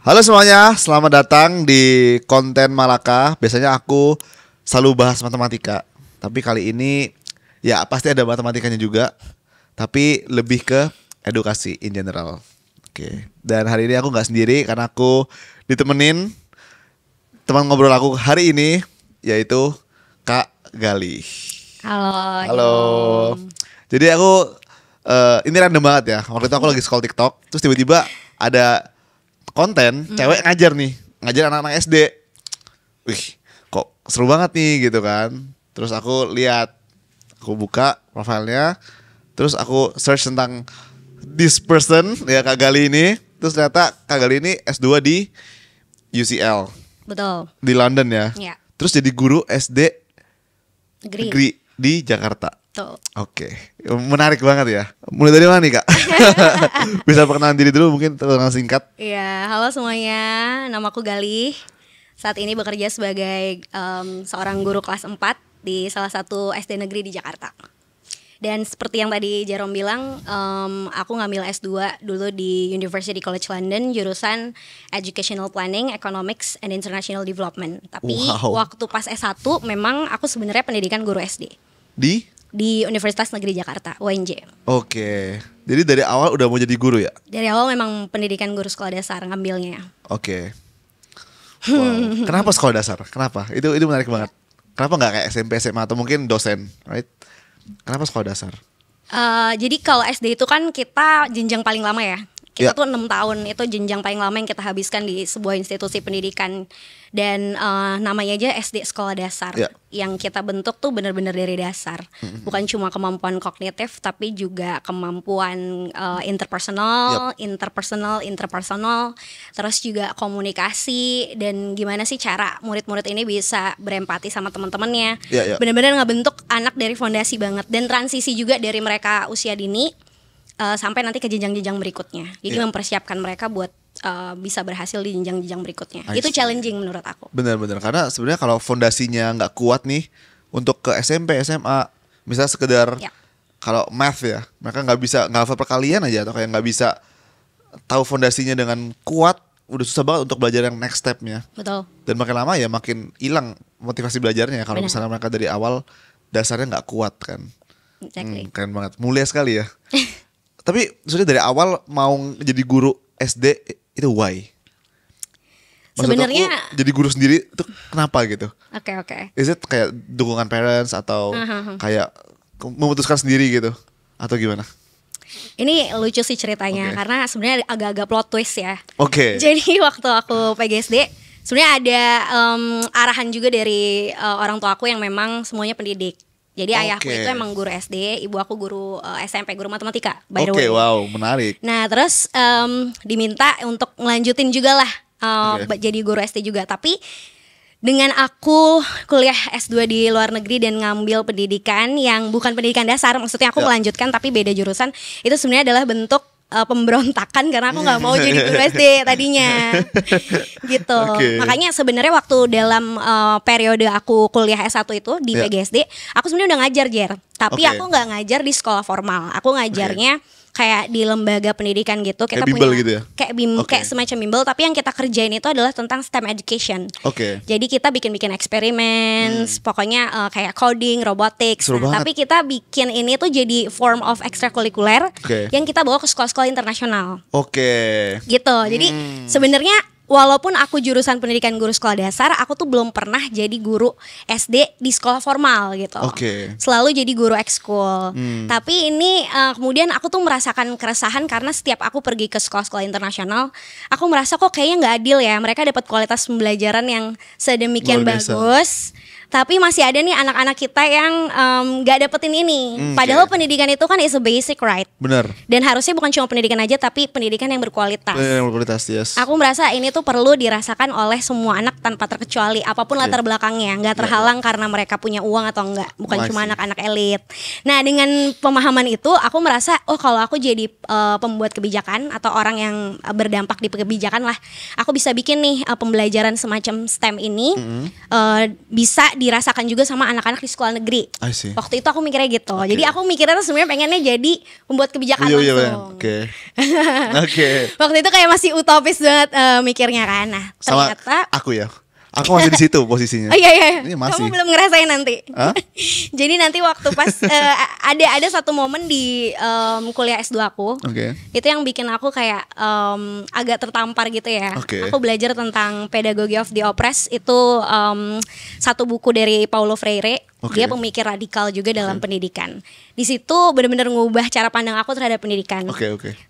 Halo semuanya, selamat datang di konten Malaka. Biasanya aku selalu bahas matematika, tapi kali ini ya pasti ada matematikanya juga, tapi lebih ke edukasi in general. Oke. Dan hari ini aku nggak sendiri karena aku ditemenin teman ngobrol aku hari ini, yaitu Kak Gali. Halo. Halo. Jadi aku ini random banget ya. Waktu itu aku lagi scroll TikTok, terus tiba-tiba ada konten cewek ngajar anak-anak SD. Wih, kok seru banget nih gitu kan. Terus aku lihat, aku buka profilnya, terus aku search tentang this person ya, Kak Gali ini. Terus ternyata Kak Gali ini S2 di UCL. Betul. Di London ya. Ya. Terus jadi guru SD Negeri. negeri di Jakarta. Tuh. Oke, menarik banget ya. Mulai dari mana nih, Kak? Bisa perkenalan diri dulu mungkin dengan singkat. Iya, halo semuanya. Namaku Gali. Saat ini bekerja sebagai seorang guru kelas 4 di salah satu SD negeri di Jakarta. Dan seperti yang tadi Jarom bilang, aku ngambil S2 dulu di University College London, jurusan Educational Planning, Economics, and International Development. Tapi waktu pas S1 memang aku sebenarnya pendidikan guru SD. Di Universitas Negeri Jakarta, UNJ. Oke. Jadi dari awal udah mau jadi guru ya? Dari awal memang pendidikan guru sekolah dasar ngambilnya. Oke. Wow. Kenapa sekolah dasar? Kenapa? Itu menarik banget. Kenapa nggak kayak SMP, SMA atau mungkin dosen, right? Kenapa sekolah dasar? Jadi kalau SD itu kan kita jenjang paling lama ya. Kita Ya. tuh 6 tahun itu jenjang paling lama yang kita habiskan di sebuah institusi pendidikan. Dan namanya aja SD sekolah dasar. Ya. Yang kita bentuk tuh benar-benar dari dasar. Bukan cuma kemampuan kognitif, tapi juga kemampuan interpersonal, interpersonal, terus juga komunikasi dan gimana sih cara murid-murid ini bisa berempati sama teman-temannya. Ya. Benar-benar ngebentuk anak dari fondasi banget, dan transisi juga dari mereka usia dini sampai nanti ke jenjang-jenjang berikutnya. Jadi mempersiapkan mereka buat bisa berhasil di jenjang-jenjang berikutnya. Itu challenging menurut aku. Benar-benar, karena sebenarnya kalau fondasinya nggak kuat nih untuk ke SMP, SMA, misalnya sekedar kalau math ya, mereka nggak hafal perkalian aja atau kayak nggak bisa tahu fondasinya dengan kuat, udah susah banget untuk belajar yang next stepnya. Betul. Dan makin lama ya makin hilang motivasi belajarnya kalau misalnya mereka dari awal dasarnya nggak kuat kan. Exactly. Keren banget, mulia sekali ya. Tapi sudah dari awal mau jadi guru SD itu why? Maksud Sebenarnya aku, jadi guru sendiri itu kenapa gitu? Oke. Is it kayak dukungan parents atau kayak memutuskan sendiri gitu atau gimana? Ini lucu sih ceritanya karena sebenarnya agak-agak plot twist ya. Oke. Jadi waktu aku PGSD sebenarnya ada arahan juga dari orang tua aku yang memang semuanya pendidik. Jadi ayahku itu emang guru SD, ibu aku guru SMP, guru matematika by the way. Wow, menarik. Nah terus diminta untuk ngelanjutin juga lah jadi guru SD juga. Tapi dengan aku kuliah S2 di luar negeri dan ngambil pendidikan yang bukan pendidikan dasar, maksudnya aku melanjutkan tapi beda jurusan, itu sebenarnya adalah bentuk pemberontakan karena aku nggak mau jadi guru SD tadinya gitu. Makanya sebenarnya waktu dalam periode aku kuliah S1 itu di PGSD, aku sebenarnya udah ngajar tapi aku nggak ngajar di sekolah formal, aku ngajarnya kayak di lembaga pendidikan gitu. Kita kayak punya gitu ya? kayak semacam bimbel, tapi yang kita kerjain itu adalah tentang STEM education. Jadi kita bikin eksperimen, pokoknya kayak coding, robotics. Tapi kita bikin ini tuh jadi form of extracurricular yang kita bawa ke sekolah-sekolah internasional. Gitu. Jadi sebenarnya walaupun aku jurusan pendidikan guru sekolah dasar, aku tuh belum pernah jadi guru SD di sekolah formal gitu. Selalu jadi guru ekskul. Tapi ini kemudian aku tuh merasakan keresahan karena setiap aku pergi ke sekolah-sekolah internasional, aku merasa kok kayaknya nggak adil ya. Mereka dapat kualitas pembelajaran yang sedemikian bagus, tapi masih ada nih anak-anak kita yang nggak dapetin ini. Padahal pendidikan itu kan is a basic right. Benar. Dan harusnya bukan cuma pendidikan aja, tapi pendidikan yang berkualitas. Yes. Aku merasa ini tuh perlu dirasakan oleh semua anak tanpa terkecuali, apapun latar belakangnya, nggak terhalang karena mereka punya uang atau enggak. Bukan cuma anak-anak elit. Nah dengan pemahaman itu, aku merasa kalau aku jadi pembuat kebijakan atau orang yang berdampak di kebijakan lah, aku bisa bikin nih pembelajaran semacam STEM ini bisa dirasakan juga sama anak-anak di sekolah negeri. Waktu itu aku mikirnya gitu. Jadi aku mikirnya tuh sebenarnya pengennya jadi pembuat kebijakan langsung. Oke. Waktu itu kayak masih utopis banget mikirnya kan. Nah, ternyata aku ya. Aku masih di situ posisinya. Oh iya. Ini masih. Kamu belum ngerasain nanti. Jadi nanti waktu pas ada satu momen di kuliah S2 aku. Itu yang bikin aku kayak agak tertampar gitu ya. Aku belajar tentang Pedagogy of the Oppressed. Itu satu buku dari Paulo Freire. Dia pemikir radikal juga dalam pendidikan. Di situ benar-benar ngubah cara pandang aku terhadap pendidikan.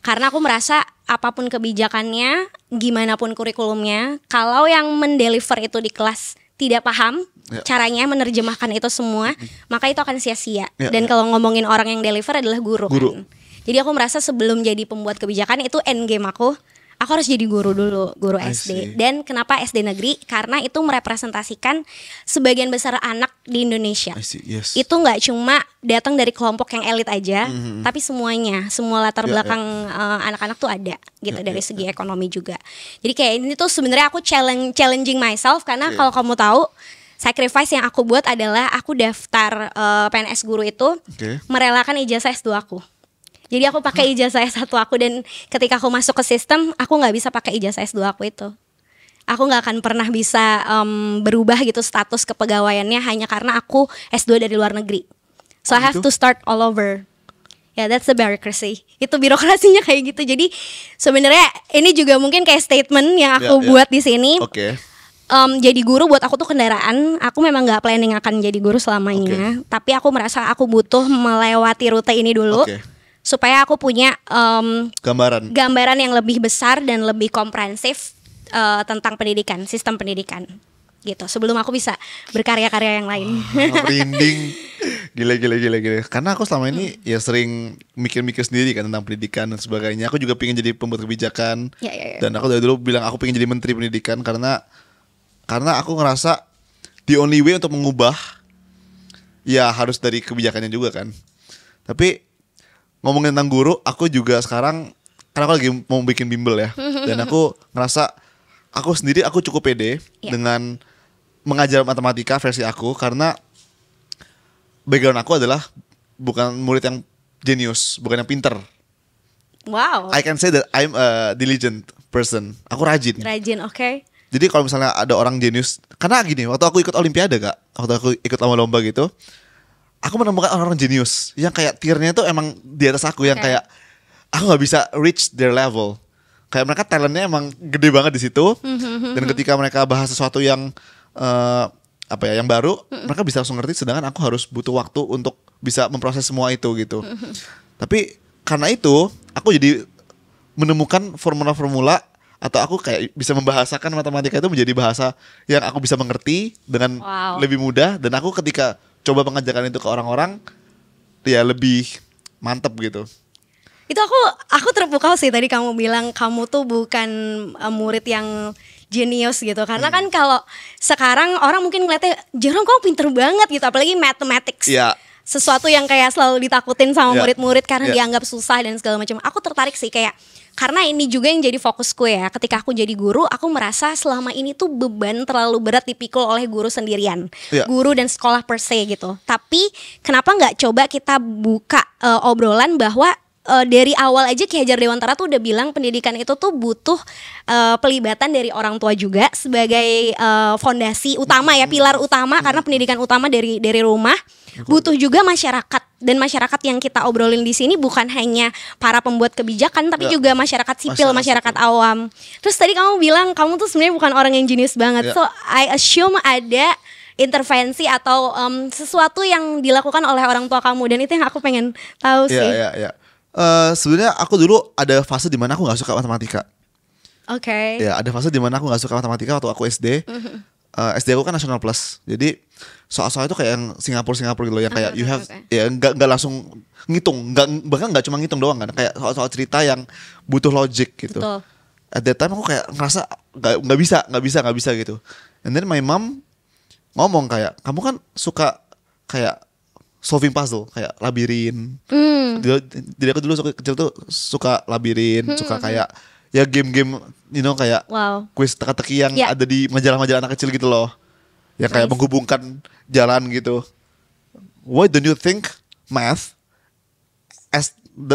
Karena aku merasa apapun kebijakannya, gimana pun kurikulumnya, kalau yang mendeliver itu di kelas tidak paham caranya menerjemahkan itu semua, maka itu akan sia-sia. Dan kalau ngomongin orang yang deliver adalah guru. Kan? Jadi aku merasa sebelum jadi pembuat kebijakan itu end game aku harus jadi guru dulu, guru SD. Dan kenapa SD negeri? Karena itu merepresentasikan sebagian besar anak di Indonesia. Itu nggak cuma datang dari kelompok yang elit aja, tapi semuanya, semua latar belakang anak-anak tuh ada gitu dari segi ekonomi juga. Jadi kayak ini tuh sebenarnya aku challenging myself karena kalau kamu tahu, sacrifice yang aku buat adalah aku daftar PNS guru itu merelakan ijazah S2 aku. Jadi aku pakai ijazah S1 aku, dan ketika aku masuk ke sistem, aku nggak bisa pakai ijazah S2 aku itu. Aku nggak akan pernah bisa berubah gitu status kepegawaiannya hanya karena aku S2 dari luar negeri. So I have to start all over. That's the bureaucracy. Itu birokrasinya kayak gitu. Jadi sebenarnya ini juga mungkin kayak statement yang aku buat di sini. Jadi guru buat aku tuh kendaraan. Aku memang nggak planning akan jadi guru selamanya. Tapi aku merasa aku butuh melewati rute ini dulu. Supaya aku punya gambaran yang lebih besar dan lebih komprehensif tentang pendidikan, sistem pendidikan gitu. Sebelum aku bisa berkarya-karya yang lain. Merinding. Gila. Karena aku selama ini ya sering mikir-mikir sendiri kan tentang pendidikan dan sebagainya. Aku juga pengen jadi pembuat kebijakan. Dan aku dari dulu bilang aku pengen jadi menteri pendidikan karena aku ngerasa the only way untuk mengubah ya harus dari kebijakannya juga kan. Tapi ngomongin tentang guru, aku juga sekarang karena aku lagi mau bikin bimbel ya, dan aku ngerasa aku sendiri aku cukup pede dengan mengajar matematika versi aku karena background aku adalah bukan murid yang jenius, bukan yang pinter. Wow. I can say that I'm a diligent person. Aku rajin. Jadi kalau misalnya ada orang jenius, karena gini, waktu aku ikut olimpiade waktu aku ikut lomba-lomba gitu, aku menemukan orang-orang jenius yang kayak tiernya tuh emang di atas aku, yang kayak aku nggak bisa reach their level. Kayak mereka talentnya emang gede banget di situ. Dan ketika mereka bahas sesuatu yang yang baru, mereka bisa langsung ngerti. Sedangkan aku harus butuh waktu untuk bisa memproses semua itu gitu. Tapi karena itu aku jadi menemukan formula-formula, atau aku kayak bisa membahasakan matematika itu menjadi bahasa yang aku bisa mengerti dengan lebih mudah. Dan aku ketika coba mengajarkan itu ke orang-orang ya lebih mantep gitu. Itu aku terpukau sih tadi kamu bilang kamu tuh bukan murid yang jenius gitu. Karena kan kalau sekarang orang mungkin ngeliatnya Jerome kamu pinter banget gitu, apalagi mathematics. Sesuatu yang kayak selalu ditakutin sama murid-murid karena dianggap susah dan segala macam. Aku tertarik sih kayak karena ini juga yang jadi fokusku ya. Ketika aku jadi guru, aku merasa selama ini tuh beban terlalu berat dipikul oleh guru sendirian, guru dan sekolah per se gitu. Tapi kenapa nggak coba kita buka obrolan bahwa dari awal aja Ki Hajar Dewantara tuh udah bilang pendidikan itu tuh butuh pelibatan dari orang tua juga sebagai fondasi utama ya, pilar utama, karena pendidikan utama dari rumah. Butuh juga masyarakat, dan masyarakat yang kita obrolin di sini bukan hanya para pembuat kebijakan tapi juga masyarakat sipil, masyarakat awam. Terus tadi kamu bilang kamu tuh sebenarnya bukan orang yang jenius banget. So I assume ada intervensi atau sesuatu yang dilakukan oleh orang tua kamu, dan itu yang aku pengen tahu sih. Sebenarnya aku dulu ada fase di mana aku nggak suka matematika. Ada fase di mana aku nggak suka matematika waktu aku SD. SD aku kan National Plus, jadi soal-soal itu kayak yang Singapura gitu loh, yang kayak you have ya nggak langsung ngitung, bahkan nggak cuma ngitung doang kan, kayak soal cerita yang butuh logic gitu. At that time aku kayak ngerasa nggak bisa gitu. And then my mom ngomong kayak, kamu kan suka kayak solving puzzle, kayak labirin. Jadi aku dulu kecil tuh suka labirin, suka kayak ya game-game, kayak kuis teka-teki yang ada di majalah-majalah anak kecil gitu loh. yang kayak menghubungkan jalan gitu. Why don't you think math as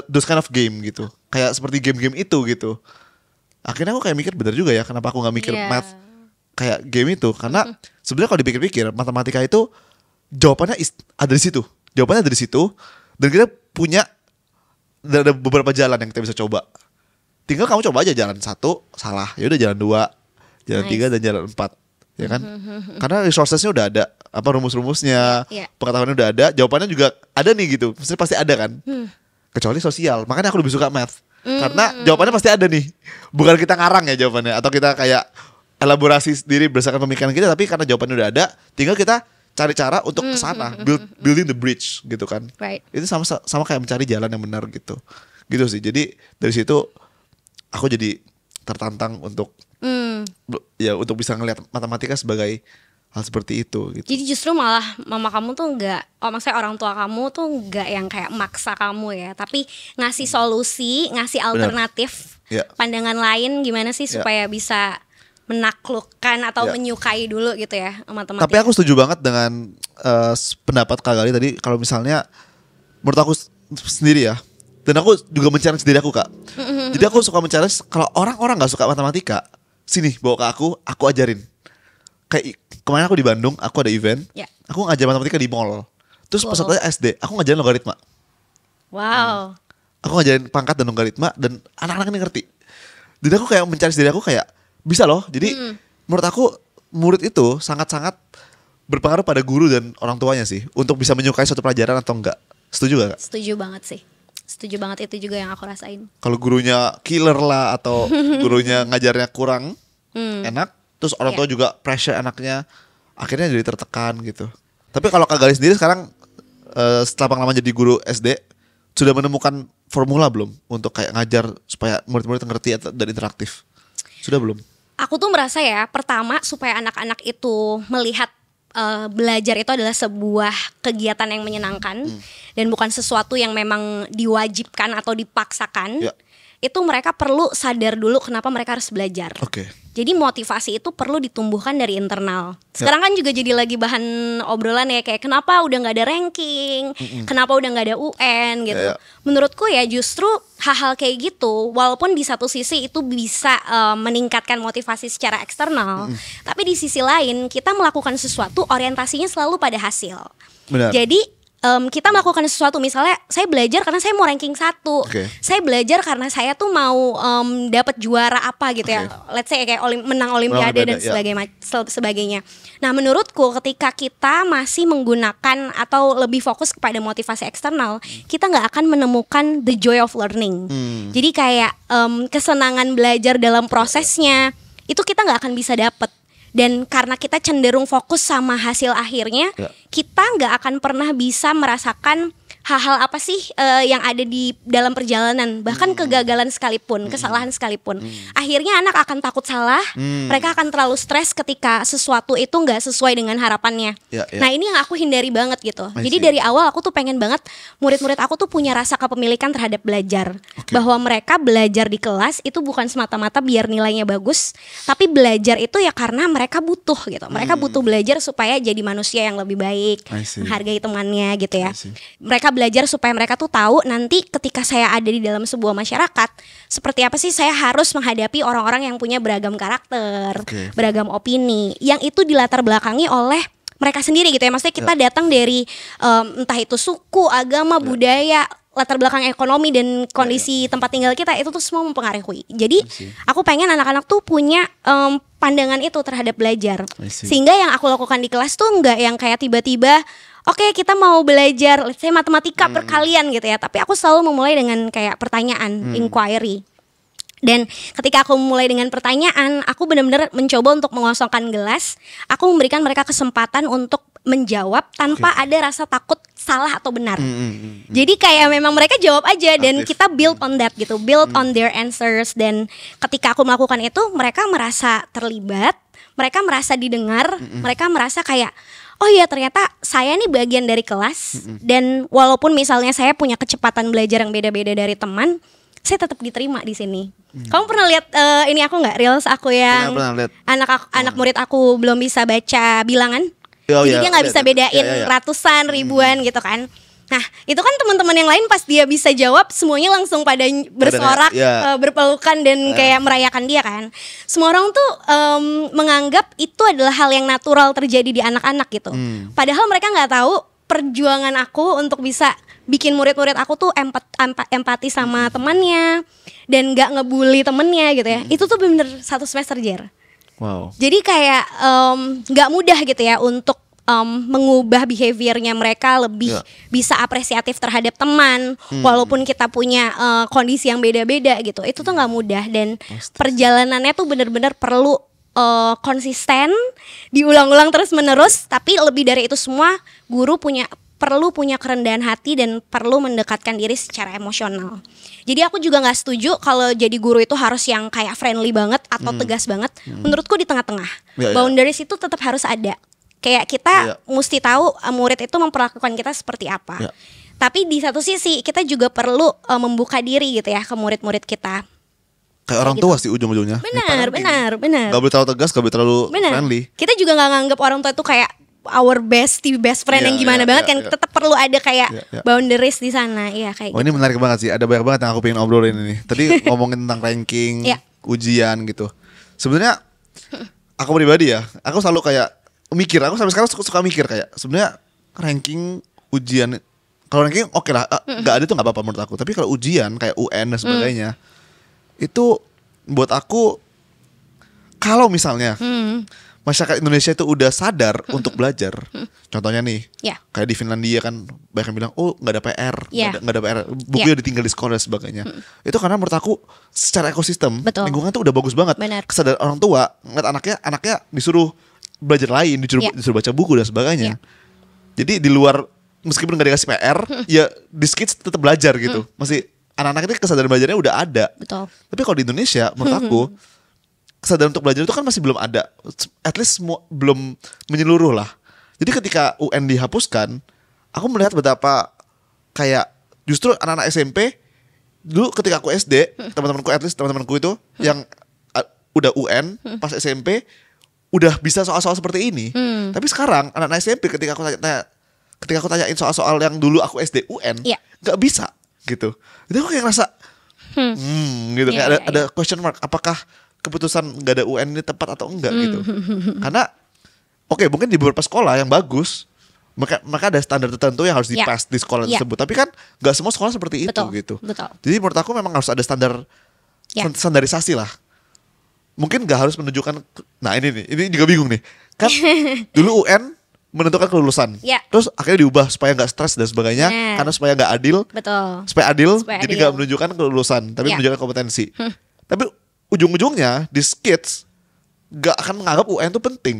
those kind of game gitu, kayak seperti game-game itu gitu. Akhirnya aku kayak mikir bener juga ya, kenapa aku nggak mikir math kayak game itu, karena sebenarnya kalau dipikir-pikir matematika itu jawabannya ada di situ, dan kita punya ada beberapa jalan yang kita bisa coba. Tinggal kamu coba aja jalan 1 salah, ya udah jalan 2, jalan 3 dan jalan 4, ya kan? Karena resourcesnya udah ada, apa rumus-rumusnya, pengetahuannya udah ada, jawabannya juga ada nih gitu, pasti ada kan? Kecuali sosial, makanya aku lebih suka math. Karena jawabannya pasti ada nih, bukan kita ngarang ya jawabannya, atau kita kayak elaborasi sendiri berdasarkan pemikiran kita, tapi karena jawabannya udah ada, tinggal kita cari cara untuk kesana, building the bridge gitu kan. Itu sama kayak mencari jalan yang benar gitu sih. Jadi dari situ aku jadi tertantang untuk ya untuk bisa ngelihat matematika sebagai hal seperti itu gitu. Jadi justru malah mama kamu tuh maksudnya orang tua kamu tuh enggak yang kayak maksa kamu ya, tapi ngasih solusi, ngasih alternatif, pandangan lain gimana sih supaya bisa menaklukkan atau menyukai dulu gitu ya matematika. Tapi aku setuju banget dengan pendapat Kak Gali tadi, kalau misalnya menurut aku sendiri ya, dan aku juga men-challenge diri aku Kak. Jadi aku suka men-challenge kalau orang-orang gak suka matematika, sini bawa ke aku ajarin. Kayak kemarin aku di Bandung, aku ada event, aku ngajar matematika di mall. Terus pesertanya SD, aku ngajarin logaritma. Wow. Aku ngajarin pangkat dan logaritma, dan anak-anak ini ngerti. Jadi aku kayak mencari diri aku kayak bisa loh. Jadi menurut aku murid itu sangat-sangat berpengaruh pada guru dan orang tuanya sih, untuk bisa menyukai suatu pelajaran atau enggak. Setuju gak Kak? Setuju banget sih. Setuju banget, itu juga yang aku rasain. Kalau gurunya killer lah, atau gurunya ngajarnya kurang enak, terus orang tua juga pressure anaknya, akhirnya jadi tertekan gitu. Tapi kalau Kak Gali sendiri sekarang setelah pengalaman jadi guru SD, sudah menemukan formula belum untuk kayak ngajar supaya murid-murid ngerti dan interaktif? Sudah belum? Aku tuh merasa ya, pertama supaya anak-anak itu melihat belajar itu adalah sebuah kegiatan yang menyenangkan dan bukan sesuatu yang memang diwajibkan atau dipaksakan. Itu mereka perlu sadar dulu kenapa mereka harus belajar. Jadi motivasi itu perlu ditumbuhkan dari internal. Sekarang kan juga jadi lagi bahan obrolan ya, kayak kenapa udah gak ada ranking, kenapa udah gak ada UN gitu. Menurutku ya justru hal-hal kayak gitu, walaupun di satu sisi itu bisa meningkatkan motivasi secara eksternal, tapi di sisi lain kita melakukan sesuatu orientasinya selalu pada hasil. Jadi kita melakukan sesuatu, misalnya saya belajar karena saya mau ranking 1, saya belajar karena saya tuh mau dapat juara apa gitu ya, let's say kayak menang olimpiade dan sebagainya. Nah menurutku ketika kita masih menggunakan atau lebih fokus kepada motivasi eksternal, kita nggak akan menemukan the joy of learning. Jadi kayak kesenangan belajar dalam prosesnya itu kita nggak akan bisa dapet. Dan karena kita cenderung fokus sama hasil akhirnya, kita nggak akan pernah bisa merasakan hal-hal apa sih yang ada di dalam perjalanan, bahkan kegagalan sekalipun, kesalahan sekalipun. Akhirnya anak akan takut salah, mereka akan terlalu stres ketika sesuatu itu nggak sesuai dengan harapannya. Nah ini yang aku hindari banget gitu. Jadi dari awal aku tuh pengen banget murid-murid aku tuh punya rasa kepemilikan terhadap belajar, bahwa mereka belajar di kelas itu bukan semata-mata biar nilainya bagus, tapi belajar itu ya karena mereka butuh gitu. Mereka butuh belajar supaya jadi manusia yang lebih baik, menghargai temannya gitu ya. Mereka belajar supaya mereka tuh tahu nanti ketika saya ada di dalam sebuah masyarakat, seperti apa sih saya harus menghadapi orang-orang yang punya beragam karakter, beragam opini, yang itu dilatar belakangi oleh mereka sendiri gitu ya. Maksudnya kita datang dari entah itu suku, agama, budaya, latar belakang ekonomi dan kondisi tempat tinggal kita, itu tuh semua mempengaruhi. Jadi aku pengen anak-anak tuh punya pandangan itu terhadap belajar, sehingga yang aku lakukan di kelas tuh nggak yang kayak tiba-tiba oke, kita mau belajar let's say matematika perkalian gitu ya, tapi aku selalu memulai dengan kayak pertanyaan, inquiry. Dan ketika aku mulai dengan pertanyaan, aku benar-benar mencoba untuk mengosongkan gelas. Aku memberikan mereka kesempatan untuk menjawab tanpa ada rasa takut salah atau benar. Jadi kayak memang mereka jawab aja dan kita build on that gitu, build on their answers. Dan ketika aku melakukan itu, mereka merasa terlibat, mereka merasa didengar, mereka merasa kayak oh iya ternyata saya nih bagian dari kelas. Dan walaupun misalnya saya punya kecepatan belajar yang beda-beda dari teman, saya tetap diterima di sini. Kamu pernah lihat ini aku nggak, reels aku yang anak murid aku belum bisa baca bilangan, jadi dia nggak bisa bedain ratusan ribuan gitu kan. Nah itu kan teman-teman yang lain pas dia bisa jawab semuanya langsung pada bersorak, berpelukan dan kayak merayakan dia kan. Semua orang tuh menganggap itu adalah hal yang natural terjadi di anak-anak gitu. Padahal mereka nggak tahu perjuangan aku untuk bisa bikin murid-murid aku tuh empati sama temannya dan nggak ngebully temennya gitu ya. Itu tuh bener 1 semester Jer. Wow. Jadi kayak nggak mudah gitu ya untuk mengubah behaviornya mereka lebih bisa apresiatif terhadap teman, walaupun kita punya kondisi yang beda-beda gitu. Itu tuh nggak mudah dan perjalanannya tuh bener-bener perlu konsisten, diulang-ulang terus-menerus. Tapi lebih dari itu semua, guru perlu punya kerendahan hati dan perlu mendekatkan diri secara emosional. Jadi aku juga nggak setuju kalau jadi guru itu harus yang kayak friendly banget atau tegas banget. Menurutku di tengah-tengah. Boundaries itu tetap harus ada. Kayak kita mesti tahu murid itu memperlakukan kita seperti apa. Tapi di satu sisi kita juga perlu membuka diri gitu ya ke murid-murid kita. Kayak orang tua sih ujung-ujungnya. Benar. Gak boleh terlalu tegas, gak boleh terlalu friendly. Kita juga gak nganggap orang tua itu kayak our best friend yang gimana banget kan. Tetap perlu ada kayak boundaries di sana. Iya kayak ini menarik banget sih. Ada banyak banget yang aku pengen obrolin ini. Tadi ngomongin tentang ranking, ujian gitu. Sebenarnya aku pribadi ya, aku selalu kayak mikir, aku sampai sekarang suka mikir kayak sebenarnya ranking ujian, kalau ranking oke lah, nggak ada tuh nggak apa-apa menurut aku. Tapi kalau ujian kayak UN dan sebagainya, itu buat aku kalau misalnya masyarakat Indonesia itu udah sadar untuk belajar, contohnya nih, kayak di Finlandia kan banyak yang bilang, oh nggak ada PR, nggak ada PR, bukunya ditinggal di sekolah dan sebagainya. Itu karena menurut aku secara ekosistem lingkungan tuh udah bagus banget. Kesadaran orang tua ngeliat anaknya disuruh belajar lain, disuruh baca buku dan sebagainya. Jadi di luar, meskipun gak dikasih PR, ya these kids tetap belajar gitu. Masih anak-anak itu kesadaran belajarnya udah ada. Betul. Tapi kalau di Indonesia, menurut aku kesadaran untuk belajar itu kan masih belum ada. At least belum menyeluruh lah. Jadi ketika UN dihapuskan, aku melihat betapa kayak justru anak-anak SMP dulu ketika aku SD, teman-temanku itu yang udah UN pas SMP udah bisa soal-soal seperti ini. Tapi sekarang anak-anak SMP ketika aku tanyain soal-soal yang dulu aku SD UN, nggak bisa gitu. Jadi aku kayak ngerasa gitu kayak ada question mark, apakah keputusan nggak ada UN ini tepat atau enggak gitu. Karena mungkin di beberapa sekolah yang bagus mereka ada standar tertentu yang harus di-pass di sekolah tersebut. Tapi kan nggak semua sekolah seperti itu gitu. Jadi menurut aku memang harus ada standarisasi lah. Mungkin gak harus menunjukkan. Nah ini juga bingung nih. Kan dulu UN menentukan kelulusan, terus akhirnya diubah supaya gak stres dan sebagainya, karena supaya gak adil. Supaya adil, jadi gak menunjukkan kelulusan, tapi menunjukkan kompetensi. Tapi ujung-ujungnya these kids gak akan menganggap UN itu penting,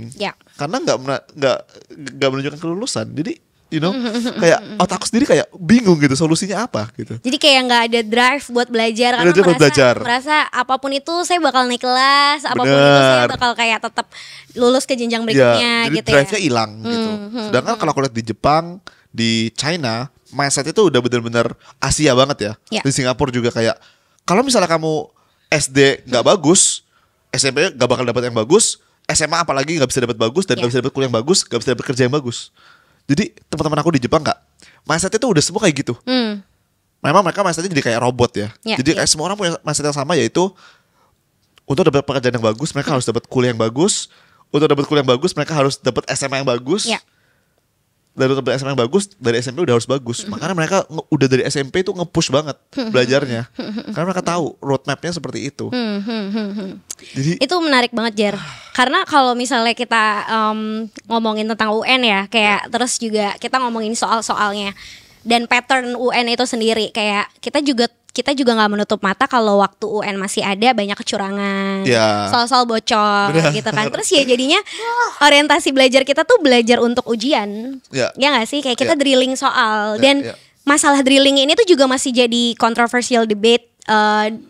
karena gak menunjukkan kelulusan. Jadi kayak otakku sendiri kayak bingung gitu solusinya apa gitu. Jadi kayak nggak ada drive buat belajar karena merasa apapun itu saya bakal naik kelas, apapun itu saya bakal kayak tetap lulus ke jenjang berikutnya jadi gitu ya. Drive-nya hilang gitu. Sedangkan kalau aku lihat di Jepang, di China, mindset itu udah bener-bener Asia banget ya. Di Singapura juga kayak kalau misalnya kamu SD nggak bagus, SMP nggak bakal dapat yang bagus, SMA apalagi nggak bisa dapat bagus dan nggak bisa dapat kuliah yang bagus, nggak bisa dapat kerja yang bagus. Jadi teman-teman aku di Jepang mindset itu udah semua kayak gitu. Memang mereka mindsetnya jadi kayak robot ya. Jadi kayak semua orang punya mindset yang sama, yaitu untuk dapat pekerjaan yang bagus mereka harus dapat kuliah yang bagus. Untuk dapat kuliah yang bagus mereka harus dapat SMA yang bagus. Dan untuk dapat SMA yang bagus dari SMP udah harus bagus. Makanya mereka udah dari SMP itu nge-push banget belajarnya. Karena mereka tahu roadmapnya seperti itu. Jadi itu menarik banget Jer. Karena kalau misalnya kita ngomongin tentang UN ya, kayak terus juga kita ngomongin soal-soalnya dan pattern UN itu sendiri, kayak kita juga nggak menutup mata kalau waktu UN masih ada banyak kecurangan, soal-soal bocor gitu kan. Terus ya jadinya orientasi belajar kita tuh belajar untuk ujian, ya nggak sih? Kayak kita drilling soal dan masalah drilling ini tuh juga masih jadi controversial debate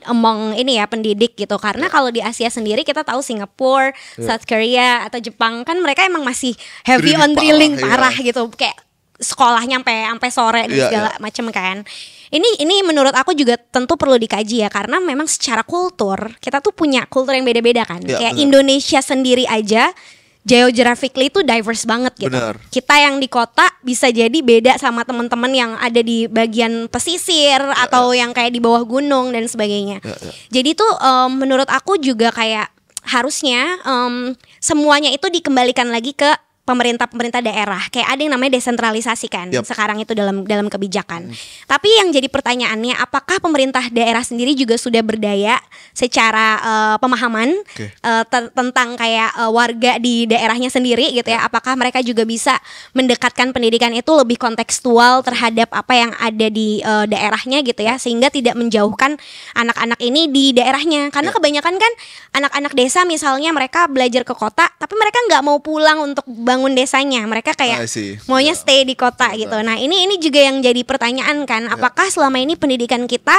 among ini ya pendidik gitu. Karena kalau di Asia sendiri kita tahu Singapura, South Korea atau Jepang kan mereka emang masih heavy on drilling parah gitu, kayak sekolahnya sampai sore dan segala macam kan. Ini menurut aku juga tentu perlu dikaji ya, karena memang secara kultur kita tuh punya kultur yang beda-beda kan. Kayak bener. Indonesia sendiri aja geographically itu diverse banget gitu. Bener. Kita yang di kota bisa jadi beda sama teman-teman yang ada di bagian pesisir atau yang kayak di bawah gunung dan sebagainya. Jadi tuh menurut aku juga kayak harusnya semuanya itu dikembalikan lagi ke pemerintah daerah. Kayak ada yang namanya desentralisasi kan sekarang itu dalam kebijakan. Tapi yang jadi pertanyaannya, apakah pemerintah daerah sendiri juga sudah berdaya secara pemahaman tentang kayak warga di daerahnya sendiri gitu ya. Apakah mereka juga bisa mendekatkan pendidikan itu lebih kontekstual terhadap apa yang ada di daerahnya gitu ya, sehingga tidak menjauhkan anak-anak ini di daerahnya. Karena kebanyakan kan anak-anak desa misalnya mereka belajar ke kota, tapi mereka nggak mau pulang untuk bangun desanya, mereka kayak maunya stay di kota gitu. Nah ini juga yang jadi pertanyaan kan, apakah selama ini pendidikan kita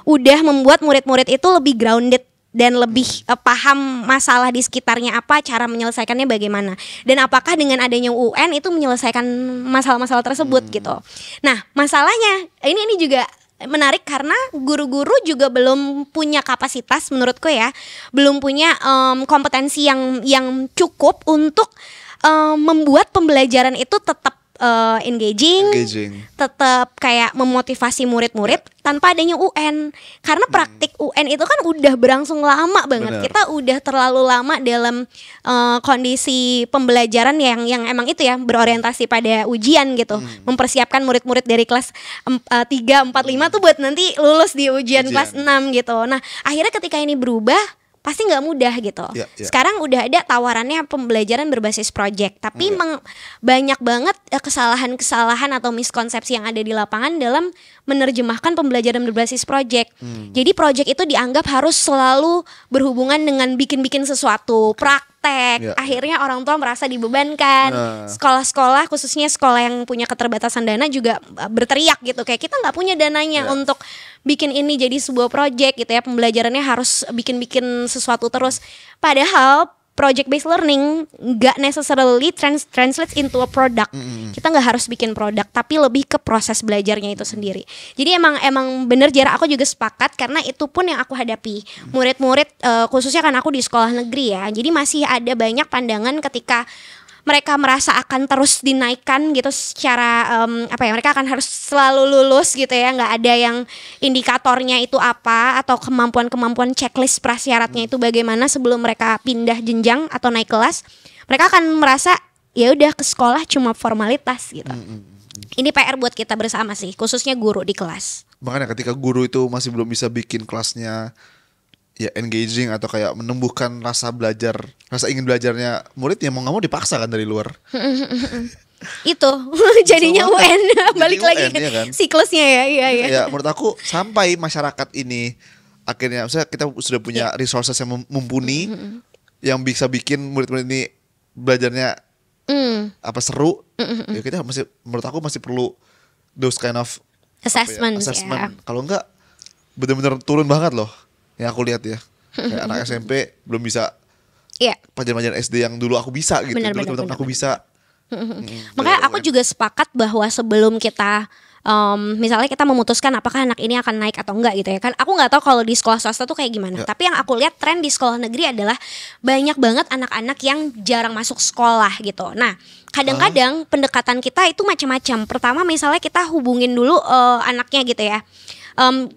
udah membuat murid-murid itu lebih grounded dan lebih paham masalah di sekitarnya apa, cara menyelesaikannya bagaimana, dan apakah dengan adanya UN itu menyelesaikan masalah-masalah tersebut gitu. Nah masalahnya ini juga menarik karena guru-guru juga belum punya kapasitas menurutku ya, belum punya kompetensi yang cukup untuk membuat pembelajaran itu tetap engaging, tetap kayak memotivasi murid-murid tanpa adanya UN. Karena praktik UN itu kan udah berlangsung lama banget. Kita udah terlalu lama dalam kondisi pembelajaran yang emang itu ya berorientasi pada ujian gitu. Mempersiapkan murid-murid dari kelas 3, 4, 5 tuh buat nanti lulus di ujian kelas 6 gitu. Nah, akhirnya ketika ini berubah pasti nggak mudah gitu. Sekarang udah ada tawarannya pembelajaran berbasis project, tapi banyak banget kesalahan-kesalahan atau miskonsepsi yang ada di lapangan dalam menerjemahkan pembelajaran berbasis project. Jadi project itu dianggap harus selalu berhubungan dengan bikin-bikin sesuatu, praktek. Akhirnya orang tua merasa dibebankan. Sekolah-sekolah, khususnya sekolah yang punya keterbatasan dana juga berteriak gitu, kayak kita nggak punya dananya untuk bikin ini jadi sebuah project gitu ya. Pembelajarannya harus bikin-bikin sesuatu terus. Padahal project based learning nggak necessarily translates into a product. Kita nggak harus bikin produk, tapi lebih ke proses belajarnya itu sendiri. Jadi emang bener Jara, aku juga sepakat karena itu pun yang aku hadapi. Murid-murid khususnya kan aku di sekolah negeri ya. Jadi masih ada banyak pandangan ketika mereka merasa akan terus dinaikkan gitu secara mereka akan harus selalu lulus gitu ya, nggak ada yang indikatornya itu apa atau kemampuan checklist prasyaratnya itu bagaimana sebelum mereka pindah jenjang atau naik kelas. Mereka akan merasa ya udah ke sekolah cuma formalitas gitu. Ini PR buat kita bersama sih, khususnya guru di kelas. Makanya ketika guru itu masih belum bisa bikin kelasnya ya engaging atau kayak menumbuhkan rasa ingin belajarnya murid, ya mau nggak mau dipaksa kan dari luar. Itu jadinya UN balik lagi UN, ya kan? Siklusnya ya. Ya menurut aku sampai masyarakat ini akhirnya misalnya kita sudah punya resources yang mumpuni yang bisa bikin murid-murid ini belajarnya seru, ya kita menurut aku masih perlu those kind of assessment. Kalau enggak benar-benar turun banget loh. Yang aku lihat ya, kayak anak SMP belum bisa pelajaran SD yang dulu aku bisa gitu. Dulu teman-teman aku bisa. Makanya aku juga sepakat bahwa sebelum kita misalnya kita memutuskan apakah anak ini akan naik atau enggak gitu ya kan, aku nggak tahu kalau di sekolah swasta tuh kayak gimana. Tapi yang aku lihat tren di sekolah negeri adalah banyak banget anak-anak yang jarang masuk sekolah gitu. Nah kadang-kadang pendekatan kita itu macam-macam. Pertama misalnya kita hubungin dulu anaknya gitu ya.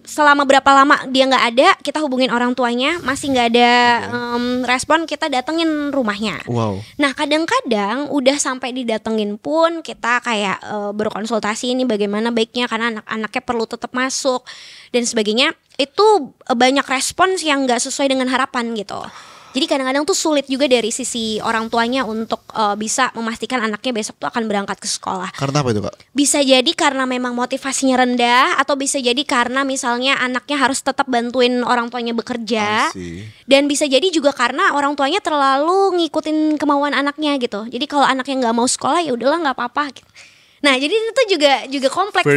Selama berapa lama dia nggak ada, kita hubungin orang tuanya, masih nggak ada respon, kita datengin rumahnya. Nah kadang-kadang udah sampai didatengin pun kita kayak berkonsultasi ini bagaimana baiknya karena anak-anaknya perlu tetap masuk dan sebagainya. Itu banyak respons yang nggak sesuai dengan harapan gitu. Jadi kadang-kadang tuh sulit juga dari sisi orang tuanya untuk bisa memastikan anaknya besok tuh akan berangkat ke sekolah. Karena apa itu Kak? Bisa jadi karena memang motivasinya rendah, atau bisa jadi karena misalnya anaknya harus tetap bantuin orang tuanya bekerja. Dan bisa jadi juga karena orang tuanya terlalu ngikutin kemauan anaknya gitu. Jadi kalau anaknya nggak mau sekolah ya udahlah nggak apa-apa gitu. Nah, jadi itu juga kompleks,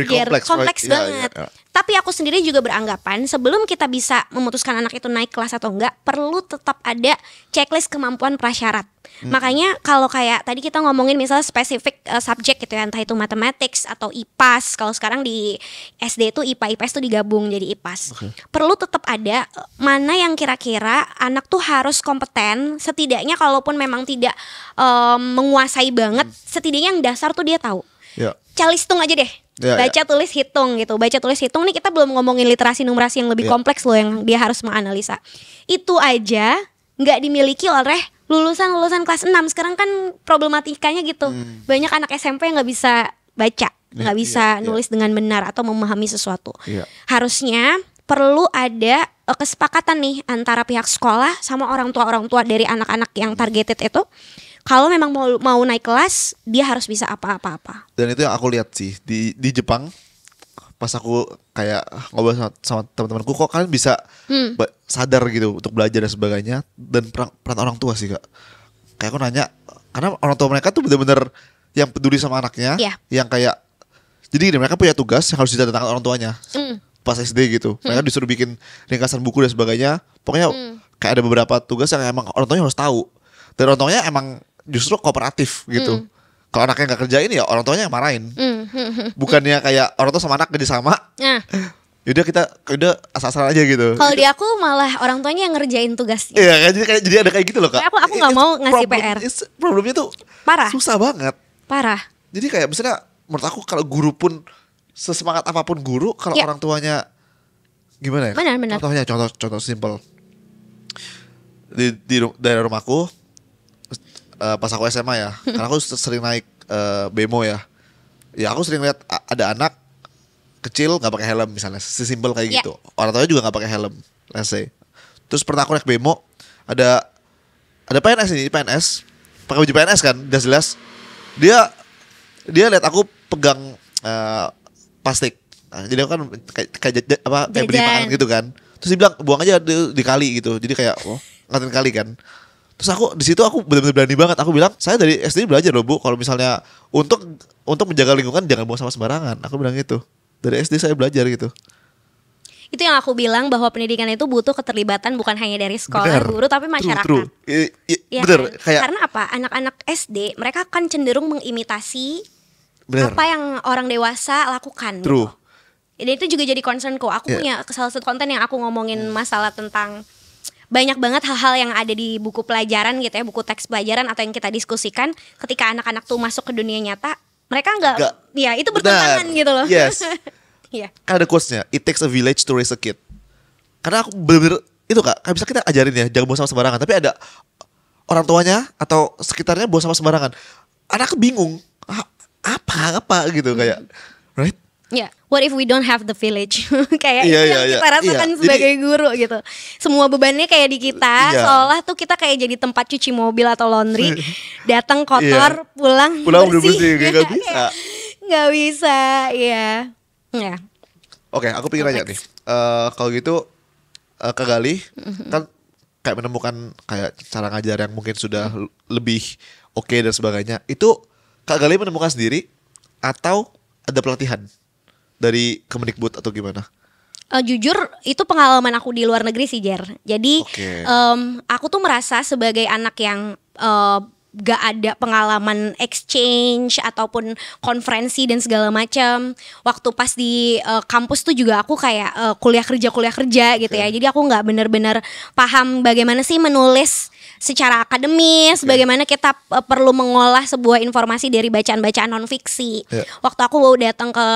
kompleks banget. Yeah. Tapi aku sendiri juga beranggapan sebelum kita bisa memutuskan anak itu naik kelas atau enggak, perlu tetap ada checklist kemampuan prasyarat. Makanya kalau kayak tadi kita ngomongin misalnya spesifik subjek gitu ya, entah itu mathematics atau IPAS. Kalau sekarang di SD itu IPA IPS tuh digabung jadi IPAS. Perlu tetap ada mana yang kira-kira anak tuh harus kompeten, setidaknya kalaupun memang tidak menguasai banget, setidaknya yang dasar tuh dia tahu. Calistung aja deh. Baca tulis hitung gitu. Baca tulis hitung nih kita belum ngomongin literasi numerasi yang lebih kompleks loh, yang dia harus menganalisa. Itu aja nggak dimiliki oleh lulusan kelas 6. Sekarang kan problematikanya gitu. Banyak anak SMP yang nggak bisa baca, nggak bisa nulis dengan benar atau memahami sesuatu. Harusnya perlu ada kesepakatan nih antara pihak sekolah sama orang tua dari anak-anak yang targeted itu. Kalau memang mau naik kelas, dia harus bisa apa-apa. Dan itu yang aku lihat sih di Jepang. Pas aku kayak ngobrol sama teman-temanku, kok kalian bisa sadar gitu untuk belajar dan sebagainya. Dan peran orang tua sih Kak. Kayak aku nanya, karena orang tua mereka tuh benar-benar yang peduli sama anaknya. Yang kayak, jadi gini, mereka punya tugas yang harus ditandatangani orang tuanya pas SD gitu. Mereka disuruh bikin ringkasan buku dan sebagainya. Pokoknya kayak ada beberapa tugas yang emang orang tuanya harus tahu. Dan orang tuanya emang justru kooperatif gitu. Kalau anaknya nggak kerjain ya orang tuanya yang marahin. Bukannya kayak orang tua sama anak jadi sama. Yaudah kita asal-asalan aja gitu. Kalau di aku malah orang tuanya yang ngerjain tugasnya. Iya, jadi ada kayak gitu loh Kak. Aku nggak mau ngasih PR. Problemnya tuh parah. Susah banget. Parah. Jadi kayak misalnya menurut aku kalau guru pun sesemangat apapun guru, kalau orang tuanya gimana ya? Benar. Contoh simpel. Di daerah rumahku pas aku SMA ya, karena aku sering naik bemo ya. Ya aku sering lihat ada anak kecil nggak pakai helm misalnya, sesimpel kayak gitu. Orang tuanya juga nggak pakai helm, let's say. Terus pernah aku naik bemo, ada PNS pakai baju PNS kan, jelas. Dia lihat aku pegang plastik. Nah, jadi aku kan kayak beli makan gitu kan. Terus dia bilang buang aja di kali gitu. Jadi kayak ngatain kali kan. Terus aku di situ aku benar-benar berani banget. Aku bilang, saya dari SD belajar loh Bu, kalau misalnya untuk menjaga lingkungan jangan buang sampah sembarangan. Aku bilang gitu. Dari SD saya belajar gitu. Itu yang aku bilang, bahwa pendidikan itu butuh keterlibatan bukan hanya dari sekolah, guru, tapi masyarakat. True. Bener. Kan? Karena apa? Anak-anak SD mereka akan cenderung mengimitasi apa yang orang dewasa lakukan. True. Gitu. Dan itu juga jadi concernku. Aku punya salah satu konten yang aku ngomongin masalah tentang banyak banget hal-hal yang ada di buku pelajaran gitu ya, buku teks pelajaran atau yang kita diskusikan. Ketika anak-anak tuh masuk ke dunia nyata, mereka nggak, ya itu bertentangan gitu loh. Yes. Kan ada quotes-nya, it takes a village to raise a kid. Karena aku bener-bener itu Kak, kayak bisa kita ajarin ya, jangan buang sampah sembarangan. Tapi ada orang tuanya atau sekitarnya buang sampah sembarangan. Anak bingung, apa gitu kayak, right? What if we don't have the village? Kayak itu yang kita rasakan sebagai guru gitu. Semua bebannya kayak di kita, seolah tuh kita kayak jadi tempat cuci mobil atau laundry. Datang kotor, pulang bersih. Gak bisa, ya. Oke, aku pikir aja nih. Kalau gitu, Kak Gali kan kayak menemukan kayak cara ngajar yang mungkin sudah lebih oke dan sebagainya. Itu Kak Gali menemukan sendiri atau ada pelatihan dari Kemendikbud atau gimana? Jujur itu pengalaman aku di luar negeri sih Jer. Jadi aku tuh merasa sebagai anak yang gak ada pengalaman exchange ataupun konferensi dan segala macam. Waktu pas di kampus tuh juga aku kayak kuliah kerja gitu ya. Jadi aku gak benar-benar paham bagaimana sih menulis secara akademis, bagaimana kita perlu mengolah sebuah informasi dari bacaan-bacaan non-fiksi. Waktu aku datang ke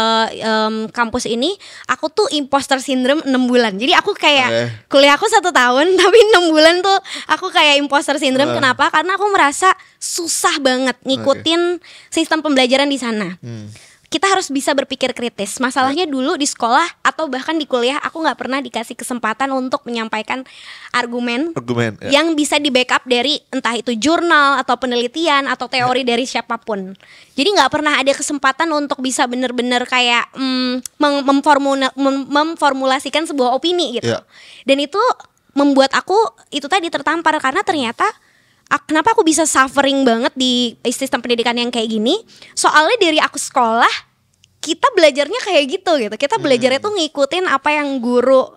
kampus ini, aku tuh imposter syndrome 6 bulan. Jadi aku kayak kuliah aku 1 tahun, tapi 6 bulan tuh aku kayak imposter syndrome. Kenapa? Karena aku merasa susah banget ngikutin sistem pembelajaran di sana. Kita harus bisa berpikir kritis. Masalahnya dulu di sekolah atau bahkan di kuliah aku nggak pernah dikasih kesempatan untuk menyampaikan argumen yang bisa di backup dari entah itu jurnal atau penelitian atau teori dari siapapun. Jadi nggak pernah ada kesempatan untuk bisa benar-benar kayak memformulasikan sebuah opini gitu. Dan itu membuat aku itu tadi tertampar karena ternyata kenapa aku bisa suffering banget di sistem pendidikan yang kayak gini? Soalnya dari aku sekolah, kita belajarnya kayak gitu. Kita belajarnya tuh ngikutin apa yang guru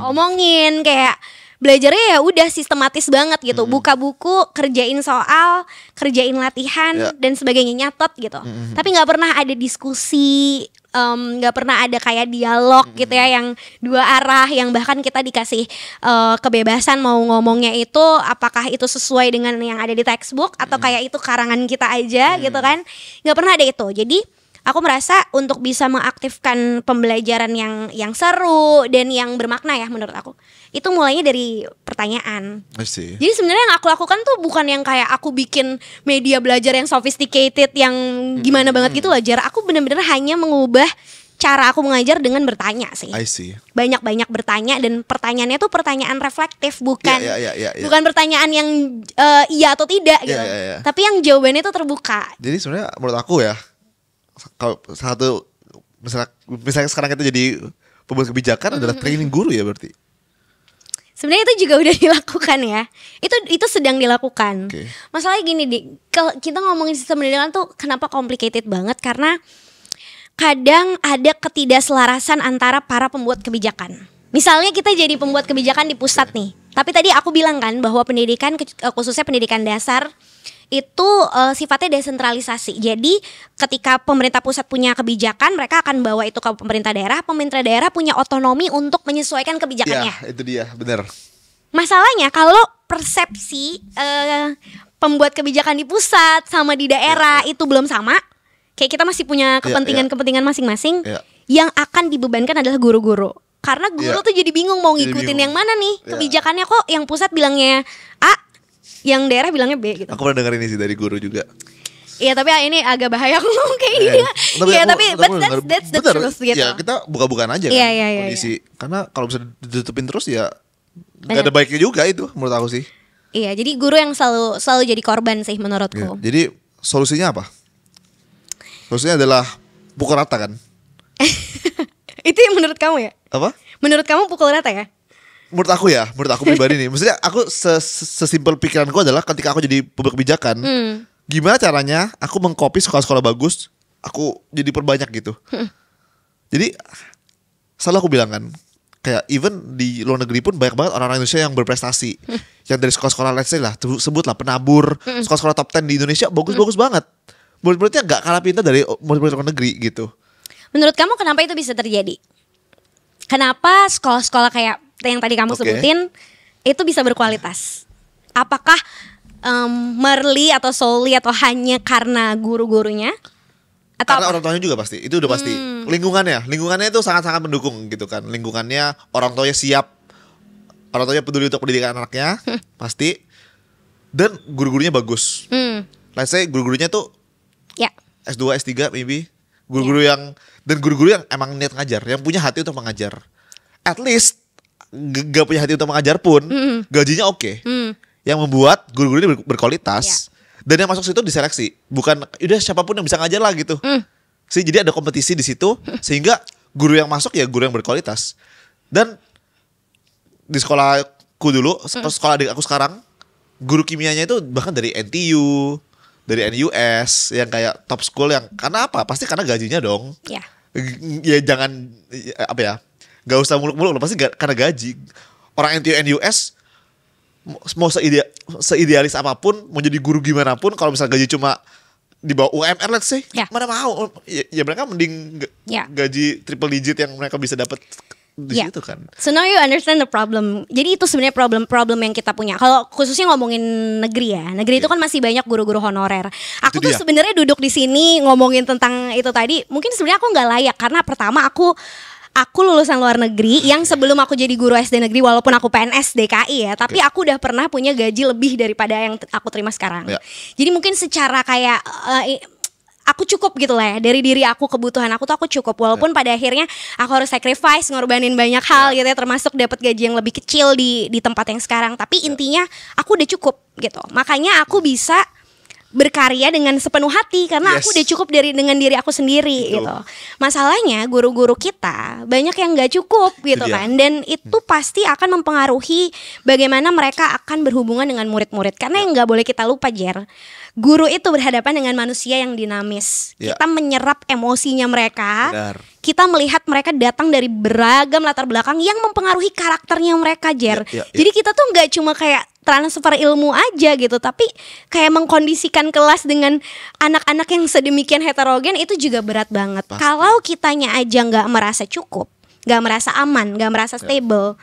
omongin, kayak belajarnya ya udah sistematis banget gitu. Buka buku, kerjain soal, kerjain latihan dan sebagainya, nyatet gitu. Tapi nggak pernah ada diskusi, nggak pernah ada kayak dialog gitu ya, yang dua arah, yang bahkan kita dikasih kebebasan mau ngomongnya itu apakah itu sesuai dengan yang ada di textbook atau kayak itu karangan kita aja gitu kan. Nggak pernah ada itu. Jadi aku merasa untuk bisa mengaktifkan pembelajaran yang seru dan yang bermakna ya menurut aku, itu mulainya dari pertanyaan. Jadi sebenarnya yang aku lakukan tuh bukan yang kayak aku bikin media belajar yang sophisticated, yang gimana banget gitu loh, Jar. Aku benar-benar hanya mengubah cara aku mengajar dengan bertanya sih. Banyak-banyak bertanya, dan pertanyaannya tuh pertanyaan reflektif, bukan bukan pertanyaan yang iya atau tidak gitu. Tapi yang jawabannya tuh terbuka. Jadi sebenarnya menurut aku ya, kalau satu misalnya sekarang kita jadi pembuat kebijakan adalah training guru ya berarti. Sebenarnya itu juga udah dilakukan ya. Itu sedang dilakukan. Masalahnya gini, kalau kita ngomongin sistem pendidikan tuh kenapa complicated banget, karena kadang ada ketidakselarasan antara para pembuat kebijakan. Misalnya kita jadi pembuat kebijakan di pusat nih. Tapi tadi aku bilang kan bahwa pendidikan, khususnya pendidikan dasar, itu sifatnya desentralisasi. Jadi ketika pemerintah pusat punya kebijakan, mereka akan bawa itu ke pemerintah daerah punya otonomi untuk menyesuaikan kebijakannya. Ya, itu dia, benar. Masalahnya kalau persepsi pembuat kebijakan di pusat sama di daerah itu belum sama, kayak kita masih punya kepentingan masing-masing, yang akan dibebankan adalah guru-guru. Karena guru tuh jadi bingung mau ngikutin yang mana nih kebijakannya, kok yang pusat bilangnya A, yang daerah bilangnya B gitu. Aku pernah dengar ini sih dari guru juga. Iya, tapi ini agak bahaya aku ngomong kayak gini. Iya, tapi that's the truth gitu. Ya, kita buka-bukaan aja kan kondisi. Karena kalau bisa ditutupin terus ya gak ada baiknya juga itu menurut aku sih. Iya, jadi guru yang selalu jadi korban sih menurutku. Jadi solusinya apa? Solusinya adalah pukul rata kan? Itu yang menurut kamu ya? Apa? Menurut kamu pukul rata ya? Menurut aku pribadi nih, maksudnya aku sesimpel pikiranku adalah ketika aku jadi pembuat kebijakan, gimana caranya aku mengcopy sekolah-sekolah bagus, aku jadi perbanyak gitu. Jadi selalu aku bilang kan, kayak even di luar negeri pun banyak banget orang-orang Indonesia yang berprestasi, yang dari sekolah-sekolah let's say lah, sebutlah penabur, sekolah-sekolah top 10 di Indonesia bagus-bagus banget. Murid-muridnya gak kalah pintar dari murid-murid luar negeri gitu. Menurut kamu kenapa itu bisa terjadi? Kenapa sekolah-sekolah kayak yang tadi kamu sebutin itu bisa berkualitas? Apakah merely atau solely atau hanya karena guru-gurunya? Atau karena orang tuanya juga pasti, itu udah pasti. Lingkungannya itu sangat-sangat mendukung gitu kan. Lingkungannya, orang tuanya siap, orang tuanya peduli untuk pendidikan anaknya, pasti. Dan guru-gurunya bagus. Let's say guru-gurunya tuh S2, S3 maybe. Guru-guru yang emang niat ngajar, yang punya hati untuk mengajar. At least gak punya hati untuk mengajar pun gajinya oke. Yang membuat guru-guru ini berkualitas. Dan yang masuk situ diseleksi, bukan udah siapapun yang bisa ngajar lah gitu. Jadi ada kompetisi di situ, sehingga guru yang masuk ya guru yang berkualitas. Dan di sekolahku dulu, sekolah adik aku sekarang, guru kimianya itu bahkan dari NTU, dari NUS, yang kayak top school, yang karena apa? Pasti karena gajinya dong. Ya jangan apa ya, gak usah muluk-muluk, pasti karena gaji. Orang NTU NUS mau seidealis apapun, mau jadi guru gimana pun, kalau misalnya gaji cuma di bawah UMR let's say, mana mau? Ya mereka mending gaji triple digit yang mereka bisa dapat di situ kan. So now you understand the problem. Jadi itu sebenarnya problem yang kita punya. Kalau khususnya ngomongin negeri ya, negeri itu kan masih banyak guru-guru honorer. Aku tuh sebenarnya duduk di sini ngomongin tentang itu tadi, mungkin sebenarnya aku nggak layak, karena pertama aku lulusan luar negeri yang sebelum aku jadi guru SD negeri, walaupun aku PNS DKI ya, tapi aku udah pernah punya gaji lebih daripada yang aku terima sekarang. Jadi mungkin secara kayak aku cukup gitu lah ya, dari diri aku, kebutuhan aku tuh aku cukup, walaupun pada akhirnya aku harus sacrifice, ngorbanin banyak hal gitu ya, termasuk dapat gaji yang lebih kecil di tempat yang sekarang. Tapi intinya aku udah cukup gitu. Makanya aku bisa berkarya dengan sepenuh hati karena aku udah cukup dengan diri aku sendiri gitu. Masalahnya guru-guru kita banyak yang nggak cukup gitu kan, dan itu pasti akan mempengaruhi bagaimana mereka akan berhubungan dengan murid-murid. Karena yang nggak boleh kita lupa, Jer, guru itu berhadapan dengan manusia yang dinamis. Kita menyerap emosinya mereka. Benar. Kita melihat mereka datang dari beragam latar belakang yang mempengaruhi karakternya mereka, Jer. Jadi kita tuh nggak cuma kayak transfer ilmu aja gitu, tapi kayak mengkondisikan kelas dengan anak-anak yang sedemikian heterogen itu juga berat banget. Kalau kitanya aja nggak merasa cukup, nggak merasa aman, nggak merasa stable,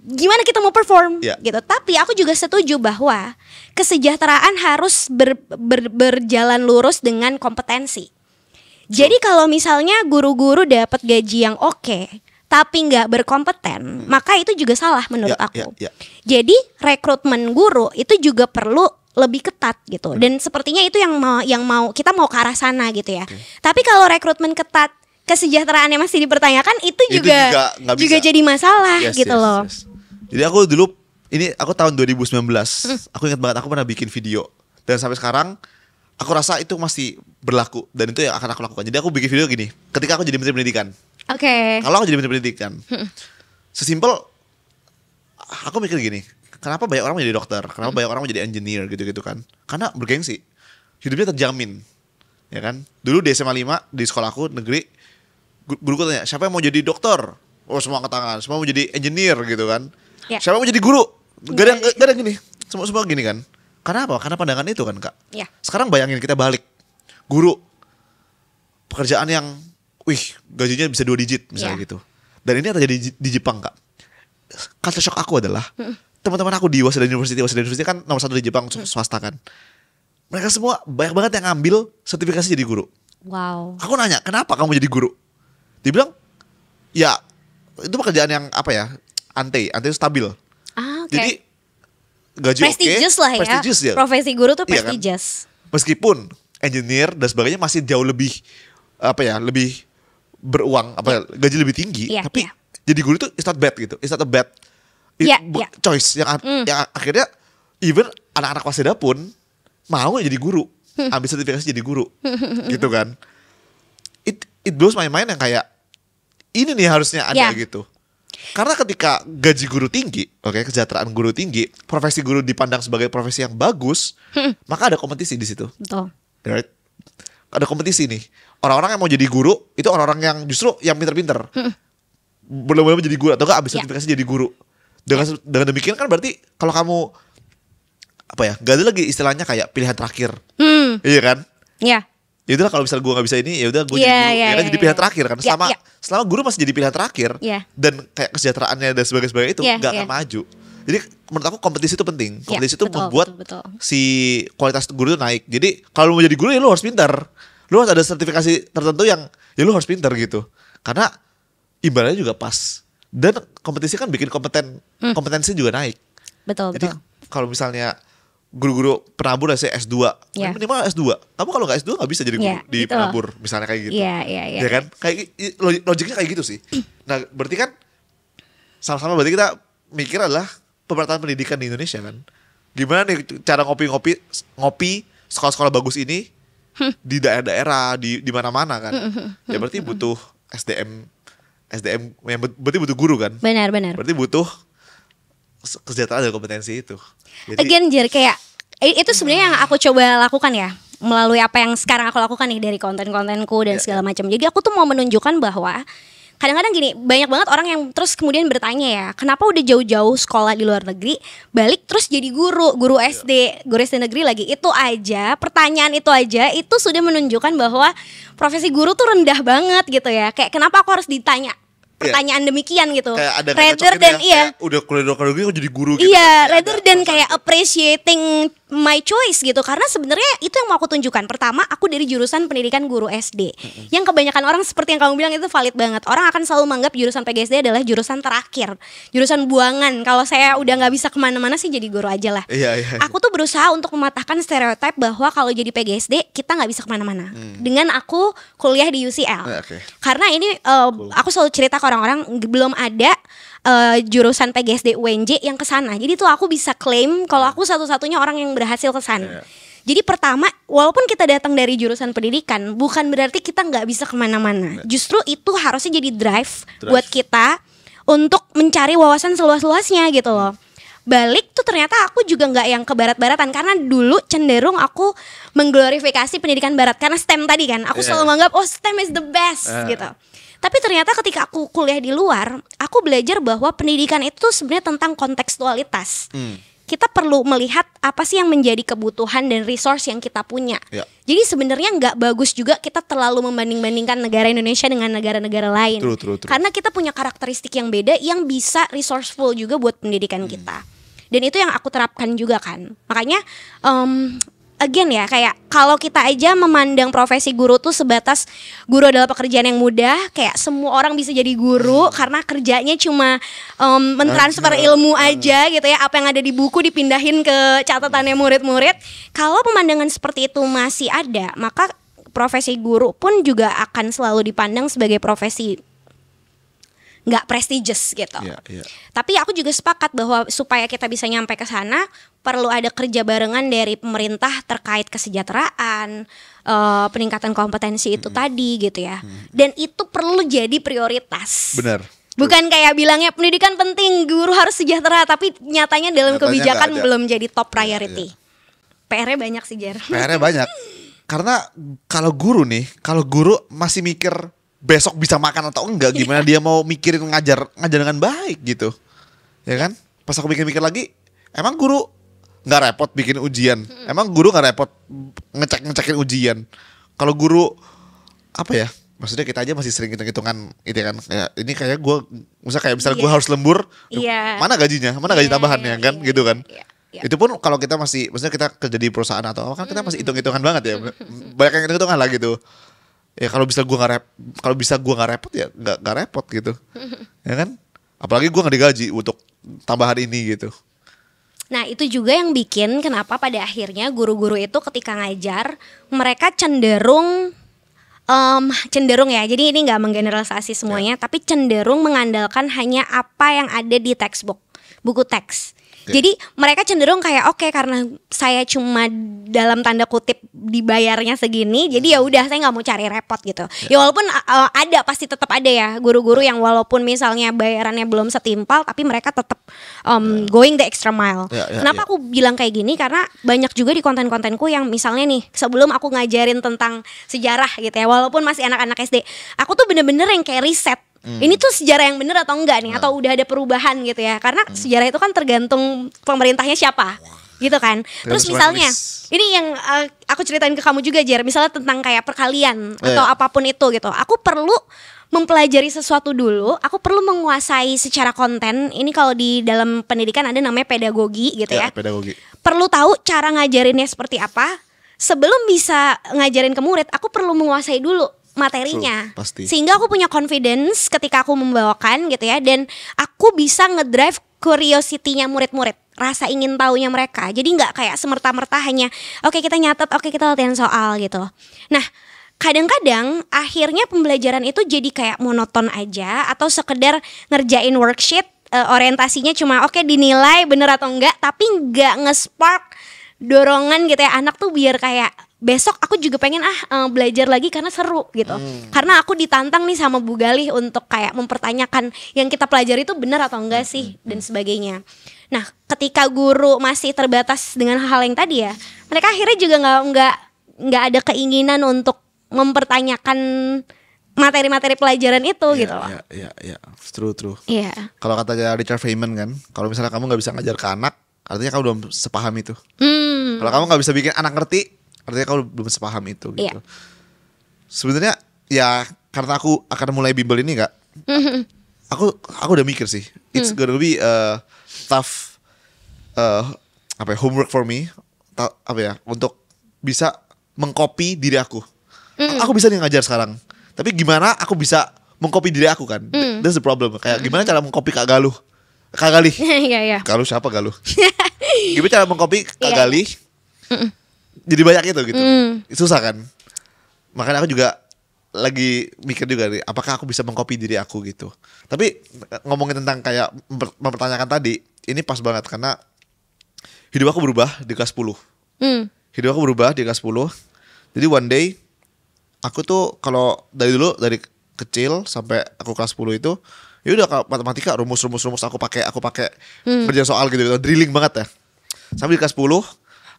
gimana kita mau perform gitu. Tapi aku juga setuju bahwa kesejahteraan harus berjalan lurus dengan kompetensi. Jadi kalau misalnya guru-guru dapat gaji yang oke, tapi nggak berkompeten, maka itu juga salah menurut aku. Jadi rekrutmen guru itu juga perlu lebih ketat gitu. Dan sepertinya itu yang mau kita mau ke arah sana gitu ya. Tapi kalau rekrutmen ketat, kesejahteraannya masih dipertanyakan, itu juga jadi masalah gitu loh. Jadi aku dulu aku tahun 2019, aku ingat banget aku pernah bikin video, dan sampai sekarang aku rasa itu masih berlaku dan itu yang akan aku lakukan. Jadi aku bikin video gini, ketika aku jadi menteri pendidikan. Kalau aku jadi menteri pendidikan, sesimpel aku mikir gini, kenapa banyak orang menjadi dokter, kenapa banyak orang menjadi engineer gitu-gitu kan? Karena bergengsi, hidupnya terjamin, ya kan? Dulu di SMA 5 di sekolahku negeri, guruku tanya, siapa yang mau jadi dokter? Oh, semua angkat tangan, semua mau jadi engineer gitu kan? Siapa yang mau jadi guru? Gak ada gini, semua gini kan? Karena apa? Karena pandangan itu kan, Kak. Sekarang bayangin kita balik, guru, pekerjaan yang gajinya bisa 2 digit misalnya gitu. Dan ini terjadi di Jepang, Kak. Culture shock aku adalah teman-teman aku di Waseda University kan nomor 1 di Jepang, swasta kan. Mereka semua banyak banget yang ngambil sertifikasi jadi guru. Wow. Aku nanya, kenapa kamu jadi guru? Dibilang, ya itu pekerjaan yang ante itu stabil. Jadi gaji prestigious lah ya. Prestigious ya. Profesi guru tuh prestigious. Kan? Meskipun engineer dan sebagainya masih jauh lebih lebih beruang, gaji lebih tinggi, tapi jadi guru itu it's not bad gitu. It's not a bad choice yang akhirnya even anak-anak Waseda pun mau jadi guru, ambil sertifikasi jadi guru. Gitu kan. It blows my mind yang kayak ini nih harusnya ada gitu. Karena ketika gaji guru tinggi, kesejahteraan guru tinggi, profesi guru dipandang sebagai profesi yang bagus, maka ada kompetisi di situ. Betul. Right? Ada kompetisi nih. Orang-orang yang mau jadi guru itu orang-orang yang justru yang pinter-pinter. Belum jadi guru atau enggak abis sertifikasi jadi guru. Dengan demikian kan berarti kalau kamu gak ada lagi istilahnya kayak pilihan terakhir. Iya kan? Iya. Ya udahlah kalau misalnya gue nggak bisa ini, ya udah gue jadi guru. Ya kan jadi pilihan terakhir kan. Selama guru masih jadi pilihan terakhir dan kayak kesejahteraannya dan sebagainya itu nggak akan maju. Jadi menurut aku kompetisi itu penting. Kompetisi itu membuat si kualitas guru itu naik. Jadi kalau mau jadi guru ya lu harus pintar. Lu harus ada sertifikasi tertentu yang ya lu harus pintar gitu. Karena ibaratnya juga pas. Dan kompetisi kan bikin kompetensi juga naik. Betul. Jadi kalau misalnya guru-guru penabur S2, minimal S2. Kamu kalau nggak S2 nggak bisa jadi guru di gitu penabur, misalnya kayak gitu. Ya kan? Kayak logiknya kayak gitu sih. Nah, berarti kan sama-sama berarti kita mikir adalah pemerataan pendidikan di Indonesia kan. Gimana nih cara ngopi sekolah-sekolah bagus ini di daerah-daerah, di mana-mana kan. Ya berarti butuh SDM yang berarti butuh guru kan. Benar. Berarti butuh kesejahteraan dan kompetensi itu. Jadi, again, Jer, kayak itu sebenarnya yang aku coba lakukan ya, melalui apa yang sekarang aku lakukan nih dari konten-kontenku dan segala macam. Jadi aku tuh mau menunjukkan bahwa kadang-kadang gini, banyak banget orang yang terus kemudian bertanya ya, kenapa udah jauh-jauh sekolah di luar negeri balik terus jadi guru SD negeri lagi. Itu aja, pertanyaan itu aja itu sudah menunjukkan bahwa profesi guru tuh rendah banget gitu ya. Kayak kenapa aku harus ditanya pertanyaan demikian gitu. Rather than udah kuliah di luar negeri kok jadi guru gitu. Rather than kayak appreciating my choice gitu. Karena sebenarnya itu yang mau aku tunjukkan. Pertama, aku dari jurusan pendidikan guru SD. Yang kebanyakan orang seperti yang kamu bilang itu valid banget. Orang akan selalu menganggap jurusan PGSD adalah jurusan terakhir, jurusan buangan. Kalau saya udah nggak bisa kemana-mana sih jadi guru aja lah. Aku tuh berusaha untuk mematahkan stereotip bahwa kalau jadi PGSD kita nggak bisa kemana-mana. Dengan aku kuliah di UCL. Karena ini aku selalu cerita ke orang-orang, belum ada jurusan PGSD UNJ yang kesana. Jadi tuh aku bisa klaim kalau aku satu-satunya orang yang berhasil kesana. Jadi pertama, walaupun kita datang dari jurusan pendidikan, bukan berarti kita nggak bisa kemana-mana. Justru itu harusnya jadi drive buat kita untuk mencari wawasan seluas-luasnya gitu loh. Balik tuh ternyata aku juga nggak yang ke barat-baratan, karena dulu cenderung aku mengglorifikasi pendidikan barat karena STEM tadi kan. Aku selalu menganggap STEM is the best gitu. Tapi ternyata ketika aku kuliah di luar, aku belajar bahwa pendidikan itu sebenarnya tentang kontekstualitas. Kita perlu melihat apa sih yang menjadi kebutuhan dan resource yang kita punya. Jadi sebenarnya nggak bagus juga kita terlalu membanding-bandingkan negara Indonesia dengan negara-negara lain. True. Karena kita punya karakteristik yang beda yang bisa resourceful juga buat pendidikan kita. Dan itu yang aku terapkan juga kan. Makanya again ya, kayak kalau kita aja memandang profesi guru tuh sebatas guru adalah pekerjaan yang mudah, kayak semua orang bisa jadi guru karena kerjanya cuma mentransfer ilmu aja gitu ya, apa yang ada di buku dipindahin ke catatannya murid-murid. Kalau pemandangan seperti itu masih ada, maka profesi guru pun juga akan selalu dipandang sebagai profesi nggak prestigious gitu. Tapi aku juga sepakat bahwa supaya kita bisa nyampe ke sana perlu ada kerja barengan dari pemerintah terkait kesejahteraan, peningkatan kompetensi itu tadi gitu ya. Dan itu perlu jadi prioritas. Benar. Bukan kayak bilangnya pendidikan penting, guru harus sejahtera, tapi nyatanya dalam kebijakan belum jadi top priority. PR-nya banyak sih, Jer. PR-nya banyak. Karena kalau guru masih mikir besok bisa makan atau enggak, gimana dia mau mikirin ngajar dengan baik gitu, ya kan? Pas aku mikir-mikir lagi, emang guru nggak repot bikin ujian? Emang guru nggak repot ngecekin ujian? Kalau guru apa ya? Maksudnya kita aja masih sering hitung-hitungan itu kan, kayak ini kayak gue, misalnya gue harus lembur, mana gajinya, mana gaji tambahannya kan, gitu kan? Itu pun kalau kita masih, maksudnya kita kerja di perusahaan atau apa kan, kita masih hitung-hitungan banget ya, banyak yang hitung-hitungan lah gitu. Ya kalau bisa gue nggak repot ya nggak repot gitu, ya kan? Apalagi gue nggak digaji untuk tambahan ini gitu. Nah itu juga yang bikin kenapa pada akhirnya guru-guru itu ketika ngajar mereka cenderung ya. Jadi ini nggak menggeneralisasi semuanya, tapi cenderung mengandalkan hanya apa yang ada di textbook, buku teks. Jadi mereka cenderung kayak oke, karena saya cuma dalam tanda kutip dibayarnya segini, jadi ya udah saya nggak mau cari repot gitu. Ya walaupun pasti tetap ada ya guru-guru yang walaupun misalnya bayarannya belum setimpal, tapi mereka tetap going the extra mile. Kenapa aku bilang kayak gini? Karena banyak juga di konten-kontenku yang misalnya nih sebelum aku ngajarin tentang sejarah gitu ya, walaupun masih anak-anak SD, aku tuh bener-bener yang kayak riset. Ini tuh sejarah yang bener atau enggak nih, atau udah ada perubahan gitu ya. Karena sejarah itu kan tergantung pemerintahnya siapa gitu kan. Terus misalnya ini yang aku ceritain ke kamu juga, Jer, misalnya tentang kayak perkalian atau apapun itu gitu. Aku perlu mempelajari sesuatu dulu, aku perlu menguasai secara konten. Ini kalau di dalam pendidikan ada namanya pedagogi gitu ya. Pedagogi. Perlu tahu cara ngajarinnya seperti apa. Sebelum bisa ngajarin ke murid, aku perlu menguasai dulu materinya. Pasti. Sehingga aku punya confidence ketika aku membawakan gitu ya, dan aku bisa ngedrive curiosity-nya murid-murid, rasa ingin tahunya mereka. Jadi nggak kayak semerta-merta hanya oke, kita nyatet, oke, kita latihan soal gitu. Nah, kadang-kadang akhirnya pembelajaran itu jadi kayak monoton aja, atau sekedar ngerjain worksheet, orientasinya cuma oke, dinilai bener atau enggak, tapi nggak nge-spark dorongan gitu ya anak tuh biar kayak besok aku juga pengen belajar lagi karena seru gitu. Karena aku ditantang nih sama Bu Galih untuk kayak mempertanyakan yang kita pelajari itu benar atau enggak sih dan sebagainya. Nah, ketika guru masih terbatas dengan hal yang tadi ya, mereka akhirnya juga nggak ada keinginan untuk mempertanyakan materi-materi pelajaran itu gitu loh. Iya, true. Iya. Kalau katanya Richard Feynman kan, kalau misalnya kamu nggak bisa ngajar ke anak, artinya kamu belum sepaham itu. Kalau kamu nggak bisa bikin anak ngerti, artinya kamu belum sepaham itu gitu. Sebenarnya ya karena aku akan mulai bimbel ini Kak, aku udah mikir sih, it's gonna be tough homework for me, untuk bisa mengcopy diri aku. Aku bisa nih ngajar sekarang, tapi gimana aku bisa mengcopy diri aku kan? That's the problem. Kayak gimana cara mengcopy Kak Galih? Galuh siapa Galuh? Gimana cara mengcopy Kak Galih? Jadi banyak itu gitu. Susah kan? Makanya aku juga lagi mikir juga nih, apakah aku bisa mengcopy diri aku gitu. Tapi ngomongin tentang kayak mempertanyakan tadi, ini pas banget karena hidup aku berubah di kelas 10. hidup aku berubah di kelas 10. Jadi one day aku tuh kalau dari kecil sampai aku kelas 10 itu ya udah matematika rumus aku pakai kerja soal gitu, drilling banget ya. Sampai di kelas 10